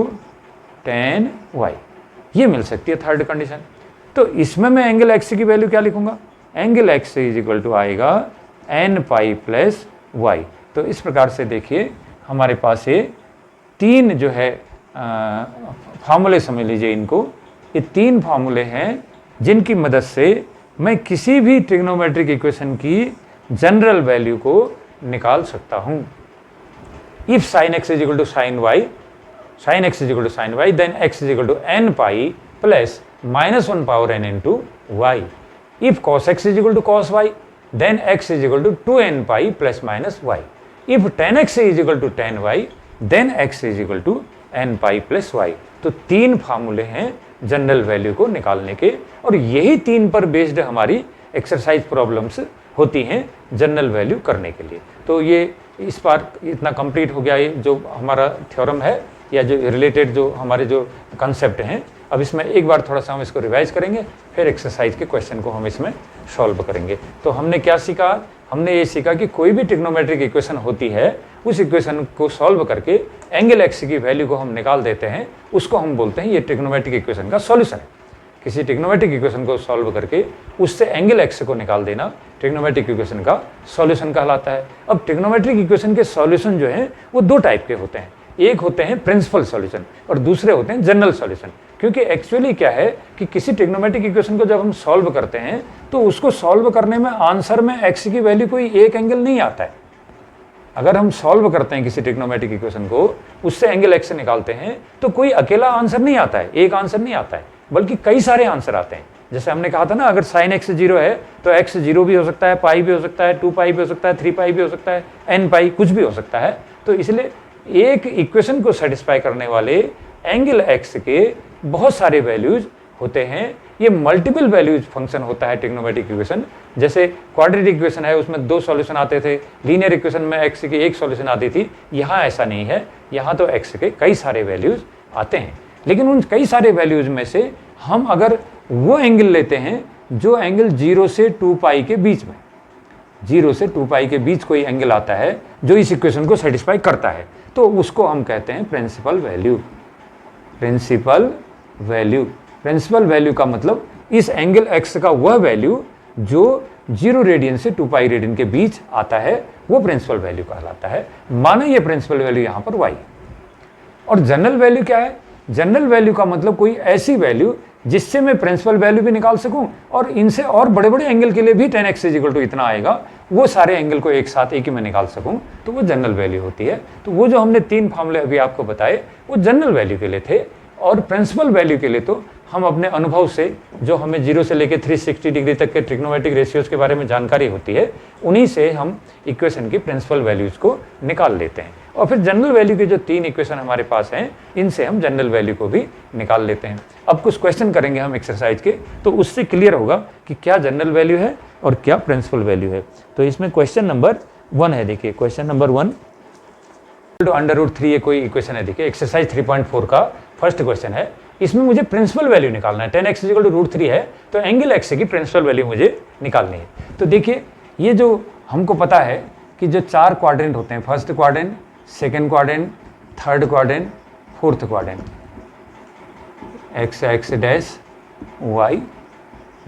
tan y, ये मिल सकती है थर्ड कंडीशन। तो इसमें मैं एंगल एक्स की वैल्यू क्या लिखूंगा, angle X is equal to आएगा एन पाई प्लस वाई। तो इस प्रकार से देखिए हमारे पास ये तीन जो है फार्मूले समझ लीजिए इनको, ये तीन फार्मूले हैं जिनकी मदद से मैं किसी भी ट्रिग्नोमेट्रिक इक्वेशन की जनरल वैल्यू को निकाल सकता हूं। If sine x is equal to sine Y, sine x is equal to sine Y, then X is equal to N pi plus -1 power n into Y. If cos x is equal to cos y, then x is equal to 2n pi plus minus y. If tan x is equal to tan y, then x is equal to n pi plus y. तो तीन फार्मूले हैं general value को निकालने के, और यही तीन पर बेस्ड हमारी एक्सरसाइज प्रॉब्लम्स होती हैं जनरल वैल्यू करने के लिए। तो ये इस बार इतना कंप्लीट हो गया, ये जो हमारा थ्योरम है या जो रिलेटेड जो हमारे जो कंसेप्ट हैं। अब इसमें एक बार थोड़ा सा हम इसको रिवाइज करेंगे, फिर एक्सरसाइज के क्वेश्चन को हम इसमें सॉल्व करेंगे। तो हमने क्या सीखा, हमने ये सीखा कि कोई भी ट्रिग्नोमेट्रिक इक्वेशन होती है, उस इक्वेशन को सॉल्व करके एंगल एक्स की वैल्यू को हम निकाल देते हैं, उसको हम बोलते हैं ये ट्रिग्नोमेट्रिक इक्वेशन का सॉल्यूशन है। किसी ट्रिग्नोमेट्रिक इक्वेशन को सॉल्व करके उससे एंगल एक्स को निकाल देना ट्रिग्नोमेट्रिक इक्वेशन का सॉल्यूशन कहलाता है। अब ट्रिग्नोमेट्रिक इक्वेशन के सॉल्यूशन जो हैं वो दो टाइप के होते हैं, एक होते हैं प्रिंसिपल सॉल्यूशन और दूसरे होते हैं जनरल सॉल्यूशन। क्योंकि एक्चुअली क्या है कि किसी ट्रिग्नोमेट्रिक इक्वेशन को जब हम सॉल्व करते हैं तो उसको सॉल्व करने में आंसर में एक्स की वैल्यू कोई एक एंगल नहीं आता है। अगर हम सॉल्व करते हैं किसी ट्रिग्नोमेट्रिक इक्वेशन को, उससे एंगल एक्स निकालते हैं तो कोई अकेला आंसर नहीं आता है, एक आंसर नहीं आता है, बल्कि कई सारे आंसर आते हैं। जैसे हमने कहा था ना, अगर साइन एक्स 0 है तो एक्स 0 भी हो सकता है, पाई भी हो सकता है, 2 पाई भी हो सकता है, 3 पाई भी हो सकता है, n पाई कुछ भी हो सकता है। तो इसलिए एक इक्वेशन को सेटिस्फाई करने वाले एंगल एक्स के बहुत सारे वैल्यूज होते हैं। ये मल्टीपल वैल्यूज फंक्शन होता है ट्रिग्नोमेट्रिक इक्वेशन। जैसे क्वाड्रेटिक इक्वेशन है, उसमें 2 सॉल्यूशन आते थे, लीनियर इक्वेशन में एक्स की एक सॉल्यूशन आती थी। यहाँ ऐसा नहीं है, यहाँ तो एक्स के कई सारे वैल्यूज आते हैं। लेकिन उन कई सारे वैल्यूज में से हम अगर वो एंगल लेते हैं जो एंगल 0 से 2 पाई के बीच में, 0 से 2 पाई के बीच कोई एंगल आता है जो इस इक्वेशन को सेटिस्फाई करता है, तो उसको हम कहते हैं principal value. Principal value, principal value का मतलब इस एंगल एक्स का वह वैल्यू जो 0 रेडियन से 2 पाई रेडियन के बीच आता है, वो प्रिंसिपल वैल्यू कहलाता है। माना ये प्रिंसिपल वैल्यू यहाँ पर y। और जनरल वैल्यू क्या है, जनरल वैल्यू का मतलब कोई ऐसी वैल्यू जिससे मैं प्रिंसिपल वैल्यू भी निकाल सकूं और इनसे और बड़े बड़े एंगल के लिए भी tan x इक्वल टू इतना आएगा, वो सारे एंगल को एक साथ एक ही में निकाल सकूं, तो वो जनरल वैल्यू होती है। तो वो जो हमने 3 फार्मूले अभी आपको बताए वो जनरल वैल्यू के लिए थे, और प्रिंसिपल वैल्यू के लिए तो हम अपने अनुभव से, जो हमें 0 से लेकर 360 डिग्री तक के ट्रिग्नोमेट्रिक रेशियोज के बारे में जानकारी होती है, उन्हीं से हम इक्वेशन की प्रिंसिपल वैल्यूज को निकाल लेते हैं। और फिर जनरल वैल्यू के जो 3 इक्वेशन हमारे पास हैं, इनसे हम जनरल वैल्यू को भी निकाल लेते हैं। अब कुछ क्वेश्चन करेंगे हम एक्सरसाइज के, तो उससे क्लियर होगा कि क्या जनरल वैल्यू है और क्या प्रिंसिपल वैल्यू है। तो इसमें क्वेश्चन नंबर 1 है, देखिए क्वेश्चन नंबर 1 √3 ये कोई इक्वेशन है। देखिए एक्सरसाइज 3.4 का फर्स्ट क्वेश्चन है। इसमें मुझे प्रिंसिपल वैल्यू निकालना है। tan x इक्वल टू √3 है, तो एंगल एक्स की प्रिंसिपल वैल्यू मुझे निकालनी है। तो देखिए ये जो हमको पता है कि जो 4 क्वाड्रेंट होते हैं, first quadrant, second quadrant, third quadrant, fourth quadrant, x dash,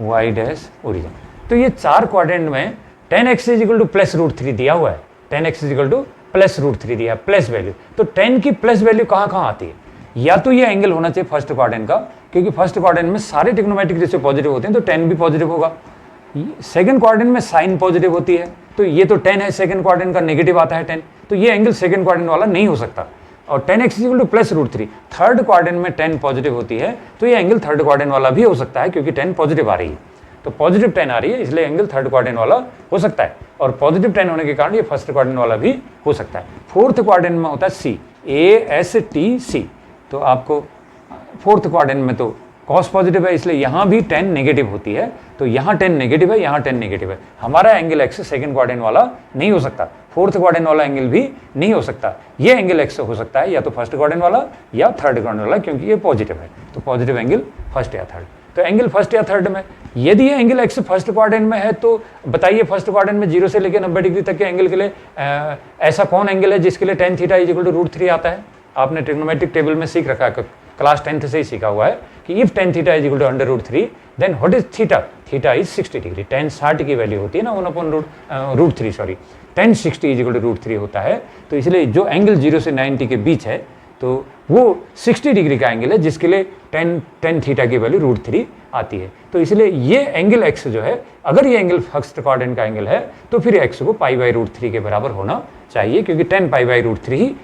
y dash, origin. तो ये 4 क्वाड्रेंट में tan x equal to plus √3 दिया हुआ है, tan x equal to plus √3 दिया है, प्लस वैल्यू। तो tan की प्लस वैल्यू कहाँ कहाँ आती है, या तो ये एंगल होना चाहिए फर्स्ट क्वाड्रेंट का, क्योंकि फर्स्ट क्वाड्रेंट में सारे ट्रिग्नोमेट्रिक रेशियो पॉजिटिव होते हैं, तो tan भी पॉजिटिव होगा। सेकंड क्वाड्रेंट में साइन पॉजिटिव होती है, तो ये तो tan है, सेकंड क्वाड्रेंट का नेगेटिव आता है tan, तो ये एंगल सेकंड क्वाड्रेंट वाला नहीं हो सकता। और tan x equal to plus √3, third quadrant में tan पॉजिटिव होती है, तो ये एंगल थर्ड क्वाड्रेंट वाला भी हो सकता है, क्योंकि tan पॉजिटिव आ रही है, तो पॉजिटिव tan आ रही है, इसलिए एंगल थर्ड क्वाड्रेंट वाला हो सकता है। और पॉजिटिव tan होने के कारण ये फर्स्ट क्वाड्रेंट वाला भी हो सकता है। फोर्थ क्वाड्रेंट में होता है C, ASTC, तो आपको फोर्थ क्वाड्रेंट में तो cos पॉजिटिव है, इसलिए यहाँ भी tan नेगेटिव होती है, तो यहाँ tan नेगेटिव है, यहाँ tan नेगेटिव है। हमारा एंगल x सेकंड क्वाड्रेंट वाला नहीं हो सकता, फोर्थ क्वाड्रेंट वाला एंगल भी नहीं हो सकता। ये एंगल x हो सकता है या तो फर्स्ट क्वाड्रेंट वाला या थर्ड क्वाड्रेंट वाला, क्योंकि ये पॉजिटिव है, तो पॉजिटिव एंगल फर्स्ट या थर्ड। तो एंगल फर्स्ट या थर्ड में, यदि ये एंगल x फर्स्ट क्वाड्रेंट में है, तो बताइए फर्स्ट क्वाड्रेंट में 0 से लेकर 90 डिग्री तक के एंगल के लिए ऐसा कौन एंगल है जिसके लिए tan थीटा इक्वल टू √3 आता है। आपने ट्रिग्नोमेट्रिक टेबल में सीख रखा है, क्लास 10th से ही सीखा हुआ है कि if tan theta is equal to under root 3 then what is theta, theta is 60 degree. tan 60 की वैल्यू होती है ना 1/√3 sorry tan 60 is equal to √3 होता है। तो इसलिए जो एंगल 0 से 90 के बीच है तो वो 60 डिग्री का एंगल है, जिसके लिए tan थीटा की वैल्यू √3 आती है। तो इसलिए ये एंगल x जो है, अगर ये एंगल फर्स्ट क्वाड्रेंट का एंगल है तो फिर x को π/√3 के बराबर होना चाहिए, क्योंकि tan π/√3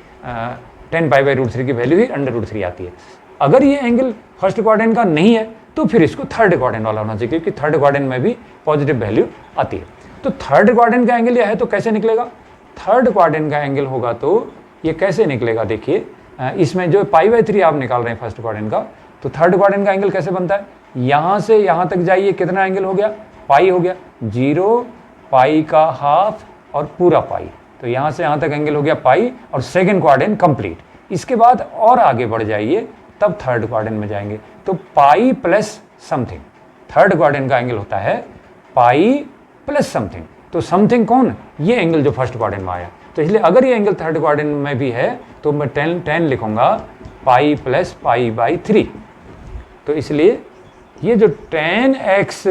की वैल्यू ही अंडर√3 आती है। अगर ये एंगल फर्स्ट क्वाड्रेंट का नहीं है तो फिर इसको थर्ड क्वाड्रेंट वाला होना चाहिए, क्योंकि थर्ड क्वाड्रेंट में भी पॉजिटिव वैल्यू आती है। तो थर्ड क्वाड्रेंट का एंगल यह है तो कैसे निकलेगा, थर्ड क्वाड्रेंट का एंगल होगा तो ये कैसे निकलेगा, देखिए इसमें जो π/3 आप निकाल रहे हैं फर्स्ट क्वाड्रेंट का, तो थर्ड क्वाड्रेंट का एंगल कैसे बनता है, यहाँ से यहाँ तक जाइए कितना एंगल हो गया, पाई हो गया, 0 पाई का हाफ और पूरा पाई, तो यहाँ से यहाँ तक एंगल हो गया पाई और सेकेंड क्वाड्रेंट कंप्लीट। इसके बाद और आगे बढ़ जाइए तब थर्ड क्वाड्रेंट में जाएंगे तो pi plus something, third quadrant का एंगल होता है पाई प्लस समथिंग। तो समथिंग कौन, ये एंगल जो फर्स्ट क्वाड्रेंट में आया। तो इसलिए अगर ये एंगल थर्ड क्वाड्रेंट में भी है तो मैं tan लिखूंगा पाई प्लस π/3। तो इसलिए ये जो tan x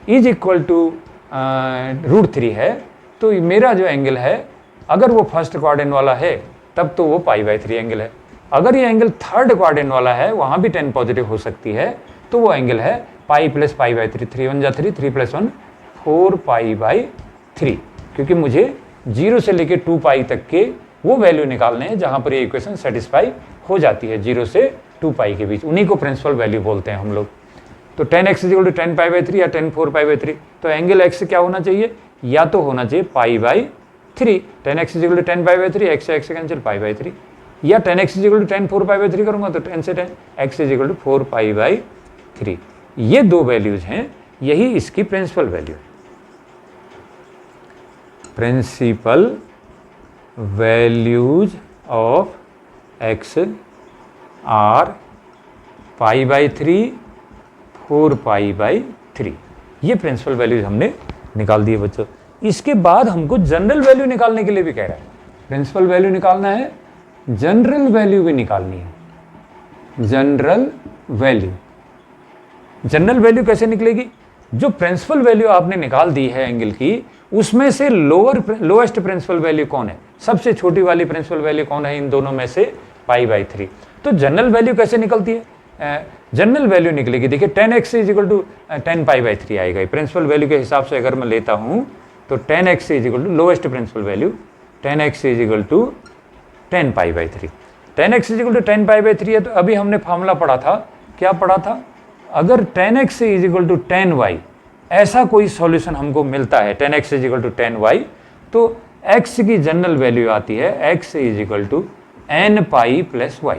is equal to √3 है, तो मेरा जो एंगल है अगर वो फर्स्ट क्वाड्रेंट वाला है तब तो वो π/3 एंगल है। अगर ये एंगल थर्ड क्वाड्रेंट वाला है, वहाँ भी tan पॉजिटिव हो सकती है, तो वो एंगल है पाई प्लस π/3, 3 1 जा 3, 3 + 1 4 π/3, क्योंकि मुझे 0 से लेके 2 पाई तक के वो वैल्यू निकालने हैं जहाँ पर ये इक्वेशन सेटिस्फाई हो जाती है 0 से 2 पाई के बीच, उन्हीं को प्रिंसिपल वैल्यू बोलते हैं हम लोग। तो tan x is equal to tan π/3 या tan 4 π/3, तो एंगल x क्या होना चाहिए, या तो होना चाहिए π/3, tan x is equal to tan π/3, x से x कैंसिल π/3, या tan x is equal to tan 4 π/3 करूंगा तो tan से tan x is equal to 4 π/3। ये दो वैल्यूज हैं, यही इसकी principal value, principal values of x are π/3 4 π/3। ये प्रिंसिपल वैल्यूज हमने निकाल दिए बच्चों। इसके बाद हमको जनरल वैल्यू निकालने के लिए भी कह रहा है, प्रिंसिपल वैल्यू निकालना है, जनरल वैल्यू भी निकालनी है। जनरल वैल्यू कैसे निकलेगी, जो प्रिंसिपल वैल्यू आपने निकाल दी है एंगल की, उसमें से लोएस्ट प्रिंसिपल वैल्यू कौन है, सबसे छोटी वाली प्रिंसिपल वैल्यू कौन है इन दोनों में से, π/3। तो जनरल वैल्यू कैसे निकलती है, जनरल वैल्यू निकलेगी, देखिए tan x is equal to tan π/3 आएगा। प्रिंसिपल वैल्यू के हिसाब से अगर मैं लेता हूं तो tan x is equal to lowest principal value, tan x is equal to tan π/3। tan x is equal to tan π/3 है, तो अभी हमने फॉर्मूला पढ़ा था, क्या पढ़ा था, अगर tan x is equal to tan y, ऐसा कोई सॉल्यूशन हमको मिलता है, tan x is equal to tan y, तो x की जनरल वैल्यू आती है x is equal to n pi plus y,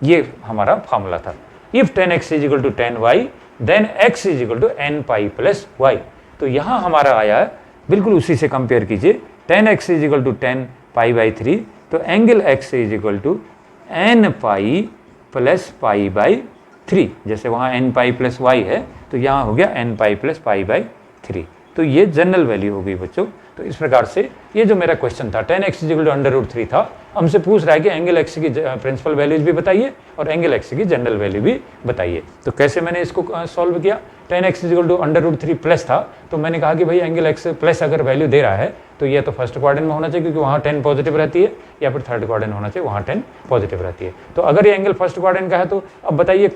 ये हमारा फॉर्मूला था। If tan x is equal to tan y then x is equal to n pi plus y। तो यहाँ हमारा आया है, बिल्कुल उसी से कंपेयर कीजिए, tan x is equal to tan π/3, तो angle x is equal to n pi plus π/3, जैसे वहाँ n पाई प्लस y है तो यहाँ हो गया n पाई प्लस π/3। तो ये जनरल वैल्यू हो गई बच्चों। तो इस प्रकार से ये जो मेरा क्वेश्चन था tan x is equal to under था, हमसे पूछ रहा है कि एंगल x की प्रिंसिपल वैल्यूज भी बताइए और एंगल x की जनरल वैल्यू भी बताइए। तो कैसे मैंने इसको सॉल्व किया, tan x is equal to under plus था, तो मैंने कहा कि भाई एंगल x प्लस अगर वैल्यू दे रहा है तो ये तो फर्स्ट क्वाड्रेंट में होना चाहिए क्योंकि वहाँ tan पॉजिटिव रहती है, या फिर थर्ड क्वाड्रेंट होना चाहिए, वहाँ tan पॉजिटिव रहती है। तो अगर ये एंगल फर्स्ट क्वाड्रेंट का है तो अब बताइए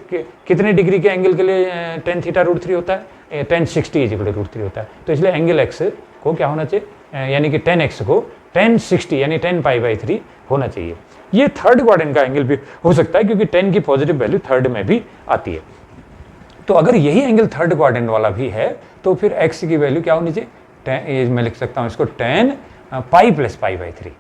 कितने डिग्री के एंगल के लिए tan थीटा √3 होता है, tan 60 इज इक्वल टू √3 होता है। तो इसलिए एंगल x को क्या होना चाहिए, यानी कि tan x को tan 60 यानी tan π/3 होना चाहिए। ये थर्ड क्वाड्रेंट का एंगल भी हो सकता है क्योंकि tan की पॉजिटिव वैल्यू थर्ड में भी आती है। तो अगर यही एंगल थर्ड क्वाड्रेंट वाला भी है तो फिर x की वैल्यू क्या होनी चाहिए, मैं लिख सकता हूँ इसको tan पाई प्लस π/3,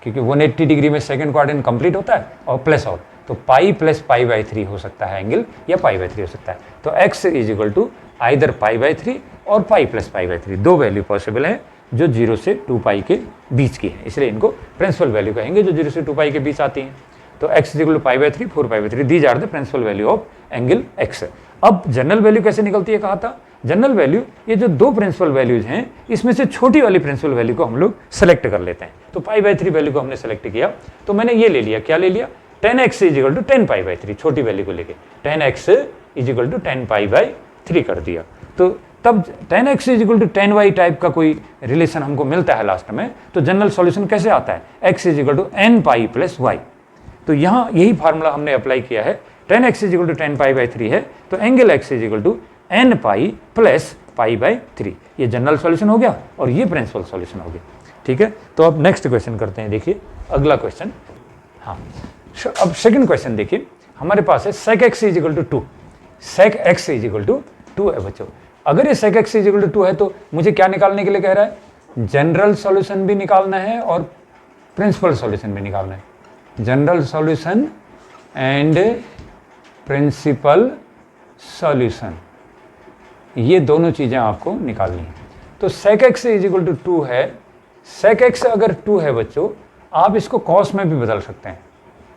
क्योंकि 180 डिग्री में सेकंड क्वाड्रेंट कंप्लीट होता है और प्लस और, तो पाई प्लस π/3 हो सकता है एंगल, या π/3 हो सकता है। तो x is equal to either π/3 और पाई प्लस π/3, दो वैल्यू पॉसिबल है जो 0 से 2 पाई के बीच की है, इसलिए इनको प्रिंसिपल वैल्यू कहेंगे जो 0 से 2 पाई के बीच आती हैं। तो x is equal to π/3 4 π/3, these are the principal value of angle x। अब जनरल वैल्यू कैसे निकलती है कहा था, जनरल वैल्यू ये जो दो प्रिंसिपल वैल्यूज हैं इसमें से छोटी वाली प्रिंसिपल वैल्यू को हम लोग सेलेक्ट कर लेते हैं। तो π/3 वैल्यू को हमने सेलेक्ट किया, तो मैंने ये ले लिया, क्या ले लिया, tan x is equal to tan π/3, छोटी वैल्यू को लेके tan x is equal to 10π/3 कर दिया। तो तब 10x is equal to 10y type का कोई रिलेशन हमको मिलता है लास्ट में, तो जनरल सॉल्यूशन कैसे आता है, x is equal to nπ + y। तो यहाँ यही फार्मूला हमने अप्लाई किया है, 10x इज इक्वल टू 10π/3 है, तो angle x is equal to nπ + π/3। ये जनरल सॉल्यूशन हो गया और ये प्रिंसिपल सॉल्यूशन हो गया। ठीक है, तो अब नेक्स्ट क्वेश्चन करते हैं। देखिए अगला क्वेश्चन, हाँ अब सेकंड क्वेश्चन देखिए, हमारे पास है sec x is equal to 2, sec x is equal to 2 है बच्चों। अगर ये sec x is equal to 2 है तो मुझे क्या निकालने के लिए कह रहा है, जनरल सॉल्यूशन भी निकालना है और प्रिंसिपल सॉल्यूशन भी निकालना है। General solution and principal solution, ये दोनों चीजें आपको निकालनी है। तो sec x is equal to 2 है, sec x अगर 2 है बच्चों, आप इसको cos में भी बदल सकते हैं।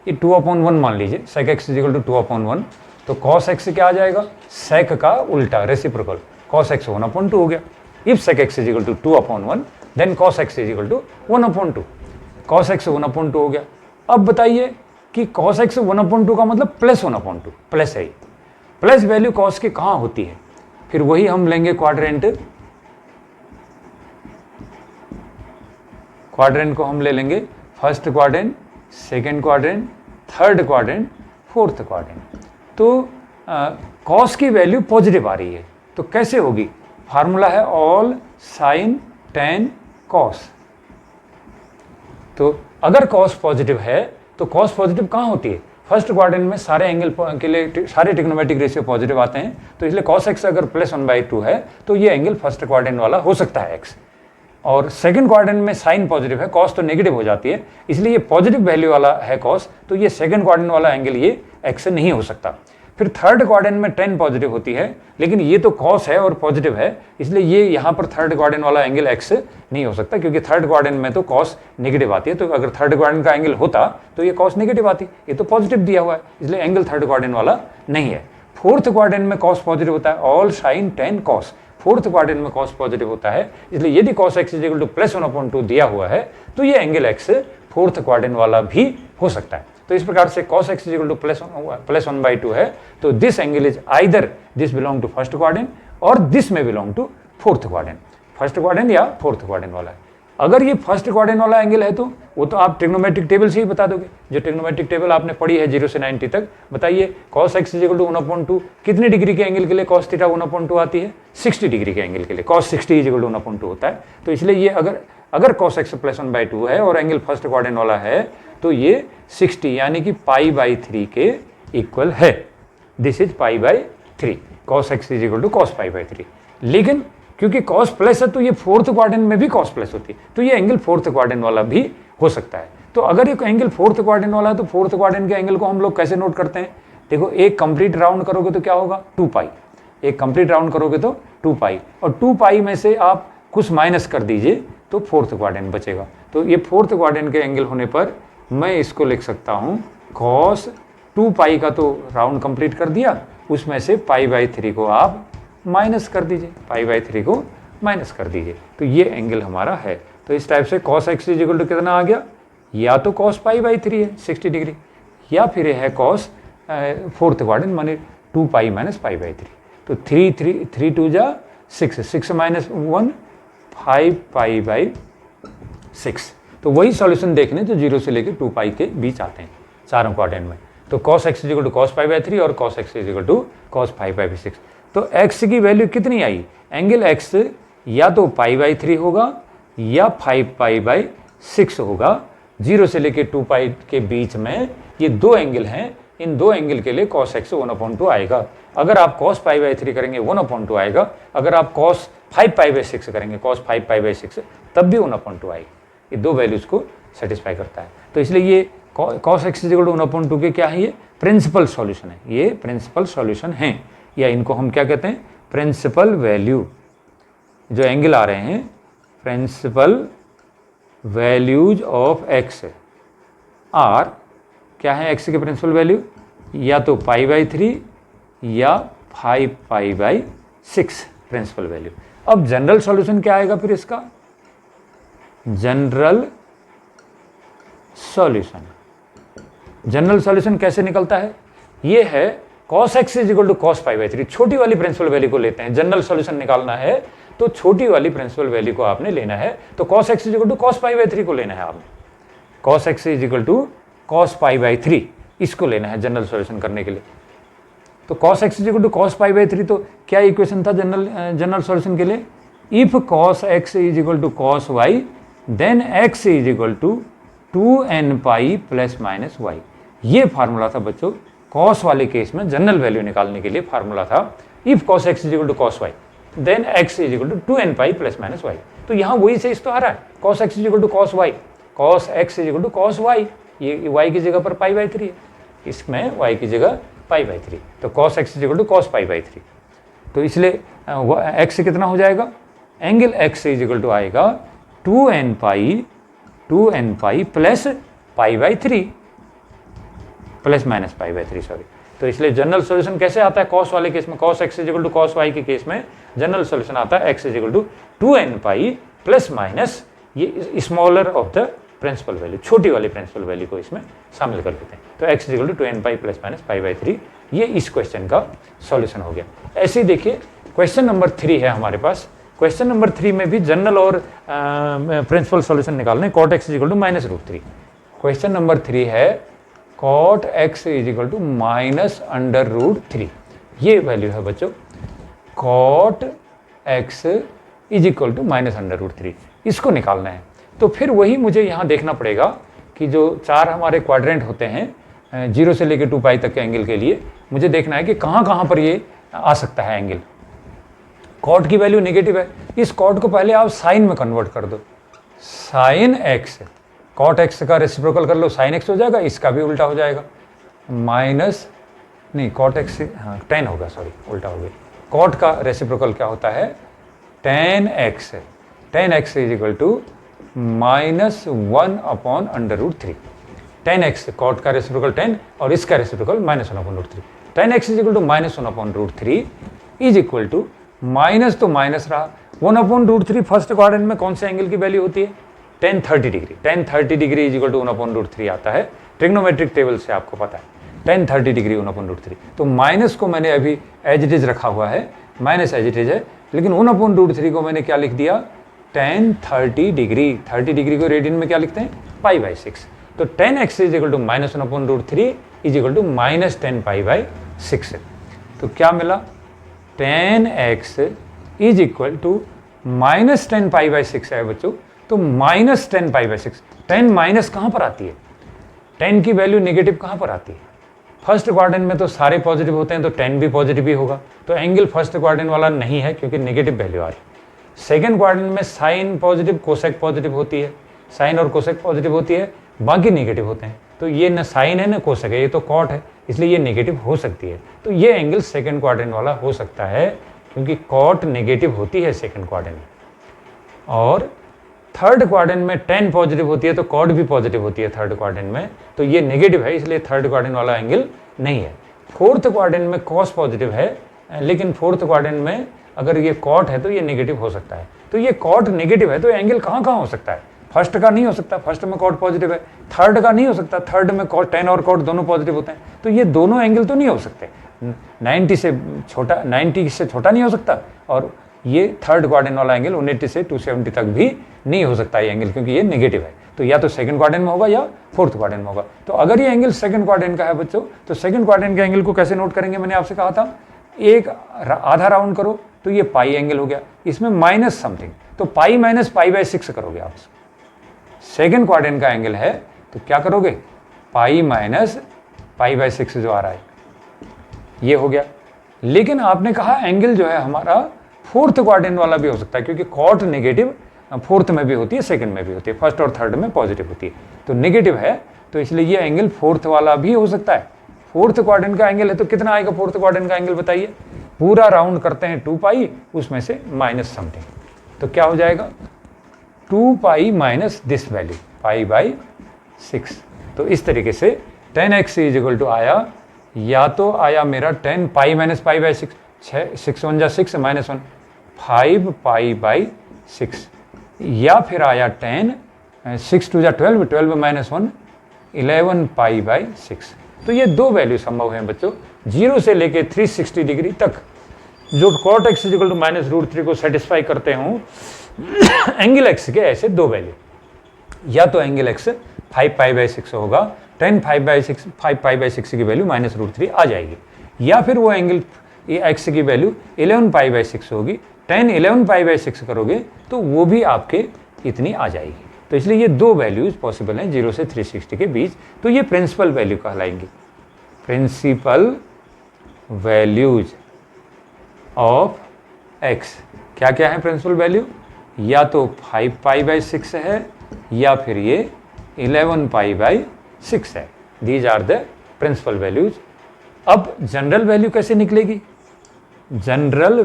ये 2/1 मान लीजिए, sec x is equal to 2/1, तो cos x से क्या आ जाएगा, sec का उल्टा रेसिप्रोकल, cos x 1/2 हो गया। If sec x is equal to 2/1 then cos x is equal to 1/2, cos x 1/2 हो गया। अब बताइए कि cos x 1/2 का मतलब +1/2, प्लस है, प्लस वैल्यू cos की कहाँ होती है, फिर वही हम लेंगे क्वाड्रेंट, क्वाड्रेंट को हम ले लेंगे first quadrant, second quadrant, third quadrant, fourth quadrant. तो cos की वैल्यू पॉजिटिव आ रही है, तो कैसे होगी, फार्मूला है ऑल साइन tan cos। तो अगर cos पॉजिटिव है तो cos पॉजिटिव कहाँ होती है, फर्स्ट क्वाड्रेंट में सारे एंगल के लिए सारे ट्रिग्नोमेट्रिक रेशियो पॉजिटिव आते हैं, तो इसलिए cos x अगर +1/2 है तो ये एंगल फर्स्ट क्वाड्रेंट वाला हो सकता है x। और सेकंड क्वाड्रेंट में साइन पॉजिटिव है, cos तो नेगेटिव हो जाती है, इसलिए ये पॉजिटिव वैल्यू वाला है cos, तो ये सेकंड क्वाड्रेंट वाला एंगल ये x से नहीं हो सकता। फिर थर्ड क्वाड्रेंट में tan पॉजिटिव होती है, लेकिन ये तो cos है और पॉजिटिव है, इसलिए ये यहाँ पर थर्ड क्वाड्रेंट वाला एंगल x नहीं हो सकता, क्योंकि थर्ड क्वाड्रेंट में तो cos नेगेटिव आती है। तो अगर थर्ड क्वाड्रेंट का एंगल होता तो ये cos नेगेटिव आती, ये तो पॉजिटिव दिया हुआ है, इसलिए एंगल थर्ड क्वाड्रेंट वाला नहीं है। फोर्थ क्वाड्रेंट में cos पॉजिटिव होता है, all sine tan cos, fourth quadrant में cos पॉजिटिव होता है, इसलिए यदि cos x is equal to +1/2 दिया हुआ है तो ये एंगल x फोर्थ क्वाड्रेंट वाला भी हो सकता है। तो इस प्रकार से cos x is equal to +1/2 है, तो this angle is either this belong to first quadrant और दिस में belong to fourth quadrant, first quadrant या फोर्थ क्वाड्रेंट वाला है। अगर ये फर्स्ट क्वाड्रेंट वाला एंगल है तो वो तो आप ट्रिग्नोमेट्रिक टेबल से ही बता दोगे, जो ट्रिग्नोमेट्रिक टेबल आपने पढ़ी है 0 से 90 तक। बताइए cos x is equal to 1/2 कितने डिग्री के एंगल के लिए cos थीटा 1/2 आती है, 60 डिग्री के एंगल के लिए cos 60 इज इक्वल टू 1/2 होता है। तो इसलिए ये अगर cos x +1/2 है और एंगल फर्स्ट क्वाड्रेंट वाला है तो ये 60 यानी कि π/3 के इक्वल है, this is π/3, cos x is equal to cos π/3। लेकिन क्योंकि cos प्लस है तो ये फोर्थ क्वाड्रेंट में भी cos प्लस होती है, तो ये एंगल फोर्थ क्वाड्रेंट वाला भी हो सकता है। तो अगर ये एंगल फोर्थ क्वाड्रेंट वाला है तो फोर्थ क्वाड्रेंट के एंगल को हम लोग कैसे नोट करते हैं, देखो एक कंप्लीट राउंड करोगे तो क्या होगा 2π, एक कंप्लीट राउंड करोगे तो 2π, और 2π में से आप कुछ माइनस कर दीजिए तो फोर्थ क्वाड्रेंट बचेगा। तो ये फोर्थ क्वाड्रेंट के एंगल होने पर मैं इसको लिख सकता हूँ cos 2π का तो राउंड कंप्लीट कर दिया, उसमें से π/3 को आप माइनस कर दीजिए, π/3 को माइनस कर दीजिए, तो ये एंगल हमारा है। तो इस टाइप से cos x is equal to कितना आ गया, या तो cos π/3 है 60 डिग्री, या फिर है cos फोर्थ क्वाड्रेंट माने 2π - π/3। तो 3 2 जा 6, 6 - 1 5π/6। तो वही सॉल्यूशन देखने जो 0 से लेकर 2π के बीच आते हैं चारों क्वाड्रेंट में। तो cos x is equal to cos π/3 और cos x is equal to cos 5/6। तो x की वैल्यू कितनी आई, एंगल x या तो π/3 होगा या 5π/6 होगा। 0 से लेकर 2π के बीच में ये दो एंगल हैं, इन दो एंगल के लिए cos x 1/2 आएगा। अगर आप cos π/3 करेंगे 1/2 आएगा, अगर आप cos 5π/6 करेंगे cos 5π/6 तब भी 1/2 आएगी। ये दो वैल्यूज को सेटिस्फाई करता है। तो इसलिए ये cos x is equal to 1/2 के क्या है, ये प्रिंसिपल सॉल्यूशन है, ये प्रिंसिपल सॉल्यूशन है, या इनको हम क्या कहते हैं प्रिंसिपल वैल्यू। जो एंगल आ रहे हैं principal values of x are क्या है, x के प्रिंसिपल वैल्यू या तो π/3 या 5π/6 प्रिंसिपल वैल्यू। अब जनरल सॉल्यूशन क्या आएगा फिर इसका, जनरल सॉल्यूशन। जनरल सॉल्यूशन कैसे निकलता है, ये है cos x is equal to cos pi by 3, छोटी वाली प्रिंसिपल वैल्यू को लेते हैं, जनरल सॉल्यूशन निकालना है तो छोटी वाली प्रिंसिपल वैल्यू को आपने लेना है, तो cos x is equal to cos pi by 3 को लेना है आपने, cos x is equal to cos pi by 3 इसको लेना है जनरल सॉल्यूशन करने के लिए। तो cos x is equal to cos pi by 3, तो क्या इक्वेशन था जनरल सॉल्यूशन के लिए, if cos x is equal to cos y then x is equal to 2n pi plus minus y। ये फार्मूला था बच्चों cos वाले case में जनरल वैल्यू निकालने के लिए, फार्मूला था if cos x is equal to cos y then x is equal to 2n pi plus minus y। तो यहाँ वही से इस तो आ रहा है, cos x is equal to cos y, cos x is equal to cos y, ये y की जगह पर पाई बाई 3 है, इसमें y की जगह पाई बाई 3, तो cos x is equal to cos pi by 3। तो इसलिए x कितना हो जाएगा, angle x is equal to आएगा 2n pi plus pi by 3 plus minus pi by 3 sorry. तो इसलिए जनरल सॉल्यूशन कैसे आता है cos वाले केस में, cos x is equal to cos y के केस में जनरल सॉल्यूशन आता है x is equal to 2n pi plus minus ये smaller of the principal value, छोटी वाली प्रिंसिपल वैल्यू को इसमें शामिल कर देते हैं। तो x is equal to 2n pi plus minus pi by 3, ये इस क्वेश्चन का सॉल्यूशन हो गया। ऐसे ही देखिए क्वेश्चन नंबर 3 है हमारे पास, क्वेश्चन नंबर 3 में भी जनरल और प्रिंसिपल सॉल्यूशन निकालने, cot x is equal to minus root 3। Question number 3 है cot x is equal to minus under root 3, ये वैल्यू है बच्चों, cot x is equal to minus under root 3, इसको निकालना है। तो फिर वही मुझे यहाँ देखना पड़ेगा कि जो 4 हमारे क्वाड्रेंट होते हैं 0 से लेकर 2 पाई तक के एंगल के लिए, मुझे देखना है कि कहाँ कहाँ पर ये आ सकता है एंगल। कॉट की वैल्यू नेगेटिव है, इस कॉट को पहले आप साइन में कन्वर्ट कर दो, साइन एक्स, कॉट एक्स का रेसिप्रोकल कर लो साइन एक्स हो जाएगा, इसका भी उल्टा हो जाएगा, माइनस नहीं कॉट एक्स हाँ 10 होगा, सॉरी उल्टा हो गया। कॉट का रेसिप्रोकल क्या होता है, tan x is equal to minus 1 upon under root 3। 10x cot का रेसिप्रोकल 10 और इसका reciprocal minus 1 upon root 3। 10x is equal to minus 1 upon root 3 is equal to minus तो माइनस रहा 1 अपॉन रूट 3 फर्स्ट क्वाड्रेंट में कौन से angle की वैल्यू होती है, tan 30 degree. tan 30 degree is equal to 1 upon root 3 आता है ट्रिग्नोमेट्रिक टेबल से, आपको पता है tan 30 डिग्री 1 अपॉन रूट 3। तो माइनस को मैंने अभी एज इट इज रखा हुआ है, माइनस एज इट इज है, लेकिन 1 अपॉन रूट 3 को मैंने क्या लिख दिया, tan 30 डिग्री। 30 डिग्री को रेडियन में क्या लिखते हैं, पाई बाई 6। तो tan x is equal to minus 1 upon root 3 is equal to minus 10 pi by 6। तो क्या मिला, tan x is equal to minus 10 pi by 6 है बच्चों। तो माइनस 10 पाई बाई 6, 10 माइनस कहाँ पर आती है, 10 की वैल्यू नेगेटिव कहाँ पर आती है, फर्स्ट क्वाड्रेंट में तो सारे पॉजिटिव होते हैं, तो 10 भी पॉजिटिव ही होगा। तो एंगल फर्स्ट क्वाड्रेंट वाला नहीं है क्योंकि नेगेटिव वैल्यू आ रही है। सेकेंड क्वाड्रेंट में साइन पॉजिटिव कोसेक पॉजिटिव होती है, साइन और कोसेक पॉजिटिव होती है, बाकी नेगेटिव होते हैं। तो ये न साइन है न कोसेक है, ये तो कॉट है, इसलिए ये नेगेटिव हो सकती है। तो ये एंगल सेकेंड क्वाड्रेंट वाला हो सकता है क्योंकि कॉट नेगेटिव होती है सेकेंड क्वाड्रेंट में। और थर्ड क्वाड्रेंट में 10 पॉजिटिव होती है तो कॉट भी पॉजिटिव होती है थर्ड क्वाड्रेंट में, तो ये नेगेटिव है, इसलिए थर्ड क्वाड्रेंट वाला एंगल नहीं है। फोर्थ क्वाड्रेंट में कॉस पॉजिटिव है, लेकिन फोर्थ क्वाड्रेंट में अगर ये कॉट है तो ये नेगेटिव हो सकता है। तो ये कॉट नेगेटिव है तो एंगल कहाँ कहाँ हो सकता है, फर्स्ट का नहीं हो सकता, फर्स्ट में कॉट पॉजिटिव है, थर्ड का नहीं हो सकता, थर्ड में कॉट 10 और कॉट दोनों पॉजिटिव होते हैं, तो ये दोनों एंगल तो नहीं हो सकते। 90 से छोटा नहीं हो सकता, और ये थर्ड क्वाड्रेंट वाला एंगल 180 से 270 तक भी नहीं हो सकता ये एंगल, क्योंकि ये नेगेटिव है। तो या तो सेकंड क्वाड्रेंट में होगा या फोर्थ क्वाड्रेंट में होगा। तो अगर ये एंगल सेकंड क्वाड्रेंट का है बच्चों, तो सेकंड क्वाड्रेंट के एंगल को कैसे नोट करेंगे, मैंने आपसे कहा था एक आधा राउंड करो तो ये पाई एंगल हो गया, इसमें माइनस समथिंग, तो पाई माइनस पाई बाई 6 करोगे आप। सेकेंड क्वाड्रेंट का एंगल है तो क्या करोगे, पाई माइनस पाई बाई 6 जो आ रहा है ये हो गया। लेकिन आपने कहा एंगल जो है हमारा फोर्थ क्वाड्रेंट वाला भी हो सकता है, क्योंकि कॉट नेगेटिव फोर्थ में भी होती है, सेकंड में भी होती है, फर्स्ट और थर्ड में पॉजिटिव होती है, तो नेगेटिव है, तो इसलिए ये एंगल फोर्थ वाला भी हो सकता है। फोर्थ क्वाड्रेंट का एंगल है तो कितना आएगा फोर्थ क्वाड्रेंट का एंगल बताइए, पूरा राउंड करते हैं 2 पाई, उसमें से माइनस समथिंग, तो क्या हो जाएगा 2 pi minus this value pi by 6। तो इस तरीके से 10x इज इक्वल टू आया, या तो आया मेरा 10 पाई माइनस पाई बाई 6, 6 1 जा 6 माइनस 1 5 पाई बाई 6, या फिर आया 10 6 2 जा 12 12 माइनस 1 11 पाई बाई 6। तो ये दो वैल्यू संभव हैं बच्चों, 0 से लेके 360 डिग्री तक, जो cot x इक्वल टू -√3 को सेटिस्फाई करते हों एंगल x के ऐसे दो वैल्यू, या तो एंगल x 5π/6 होगा, tan 5π/6 की वैल्यू -√3 आ जाएगी, या फिर वो एंगल x की वैल्यू 11π/6 होगी, tan 11π/6 करोगे तो वो भी आपके इतनी आ जाएगी। तो इसलिए ये दो वैल्यूज पॉसिबल हैं 0 से 360 के बीच, तो ये प्रिंसिपल वैल्यू कहलाएंगी, प्रिंसिपल वैल्यूज ऑफ x। क्या क्या है प्रिंसिपल वैल्यू? या तो 5π/6 है, या फिर ये 11π/6 है। These are the principal values. अब जनरल वैल्यू कैसे निकलेगी? जनरल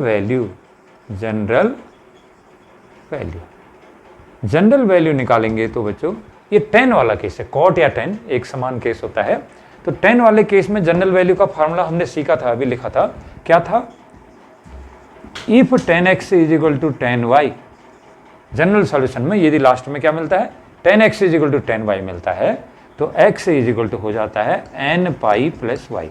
वैल्यू निकालेंगे तो बच्चों ये tan वाला केस है, cot या tan एक समान केस होता है। तो tan वाले केस में जनरल वैल्यू का फार्मूला हमने सीखा था, अभी लिखा था, क्या था? If tan x is equal to tan y, general solution में यदि लास्ट में क्या मिलता है, tan x is equal to tan y मिलता है, तो x इज इक्वल टू हो जाता है nπ + y।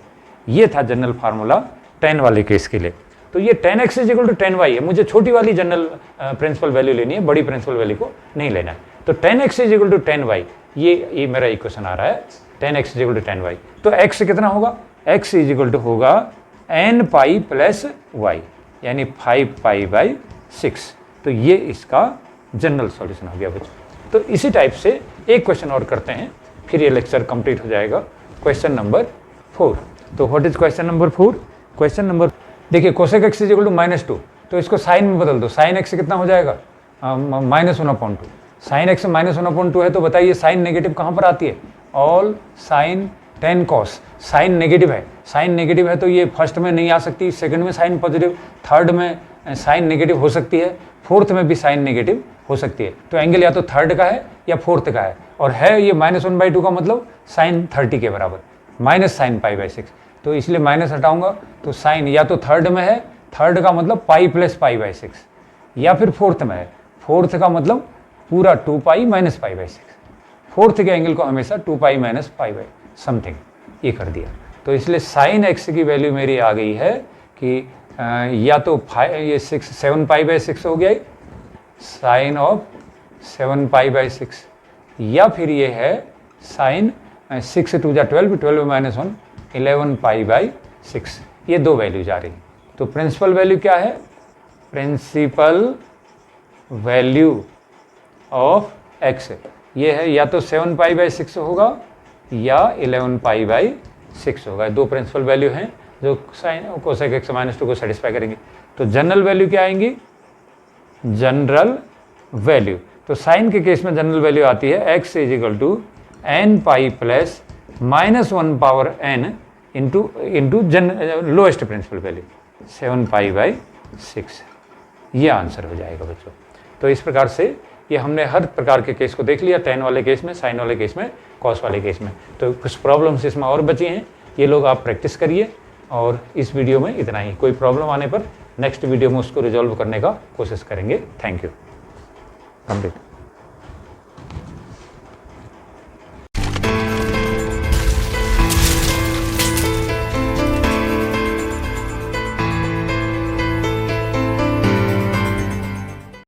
ये था जनरल फार्मूला tan वाले केस के लिए। तो ये tan x is equal to tan y है, मुझे छोटी वाली जनरल प्रिंसिपल वैल्यू लेनी है, बड़ी प्रिंसिपल वैल्यू को नहीं लेना है। तो tan x is equal to tan y, ये मेरा इक्वेशन आ रहा है, tan x is equal to tan y। तो x कितना होगा? x इज इक्वल टू होगा nπ + y, यानी 5π/6। तो ये इसका जनरल सॉल्यूशन हो गया बच्चों। तो इसी टाइप से एक क्वेश्चन और करते हैं, फिर ये लेक्चर कंप्लीट हो जाएगा। Question number 4। तो what is question number 4? Question number, देखिए cosec x is equal to -2, तो इसको साइन में बदल दो। साइन x कितना हो जाएगा? -1/2। साइन x -1/2 है, तो बताइए साइन नेगेटिव कहाँ पर आती है? All sine tan cos। Sine negative है, साइन नेगेटिव है तो ये फर्स्ट में नहीं आ सकती, सेकंड में साइन पॉजिटिव, थर्ड में साइन नेगेटिव हो सकती है, फोर्थ में भी साइन नेगेटिव हो सकती है। तो एंगल या तो थर्ड का है या फोर्थ का है, और है ये -1/2 का मतलब साइन 30 के बराबर, माइनस साइन π/6। तो इसलिए माइनस हटाऊंगा तो साइन या तो थर्ड में है, थर्ड का मतलब π + π/6, या फिर फोर्थ में है, फोर्थ का मतलब पूरा 2π - π/6। फोर्थ के एंगल को हमेशा 2π - π समथिंग ये कर दिया। तो इसलिए साइन x की वैल्यू मेरी आ गई है कि या तो ये 7π/6 हो गया, साइन ऑफ 7π/6, या फिर ये है साइन 6 × 2 = 12, 12 - 1 11π/6। ये दो वैल्यूज आ रही। तो प्रिंसिपल वैल्यू क्या है? प्रिंसिपल वैल्यू ऑफ x ये है, या तो 7π/6 होगा या 11π/6 होगा। दो प्रिंसिपल वैल्यू हैं जो साइन cosec x -2 को सेटिस्फाई करेंगे। तो जनरल वैल्यू क्या आएंगी? जनरल वैल्यू, तो साइन के केस में जनरल वैल्यू आती है x is equal to nπ + -1/n into lowest principal value 7π/6। ये आंसर हो जाएगा बच्चों। तो इस प्रकार से ये हमने हर प्रकार के केस को देख लिया, tan वाले केस में, साइन वाले केस में, cos वाले केस में। तो कुछ प्रॉब्लम्स इसमें और बची हैं, ये लोग आप प्रैक्टिस करिए। और इस वीडियो में इतना ही। कोई प्रॉब्लम आने पर नेक्स्ट वीडियो में उसको रिजॉल्व करने का कोशिश करेंगे। Thank you. कंप्लीट।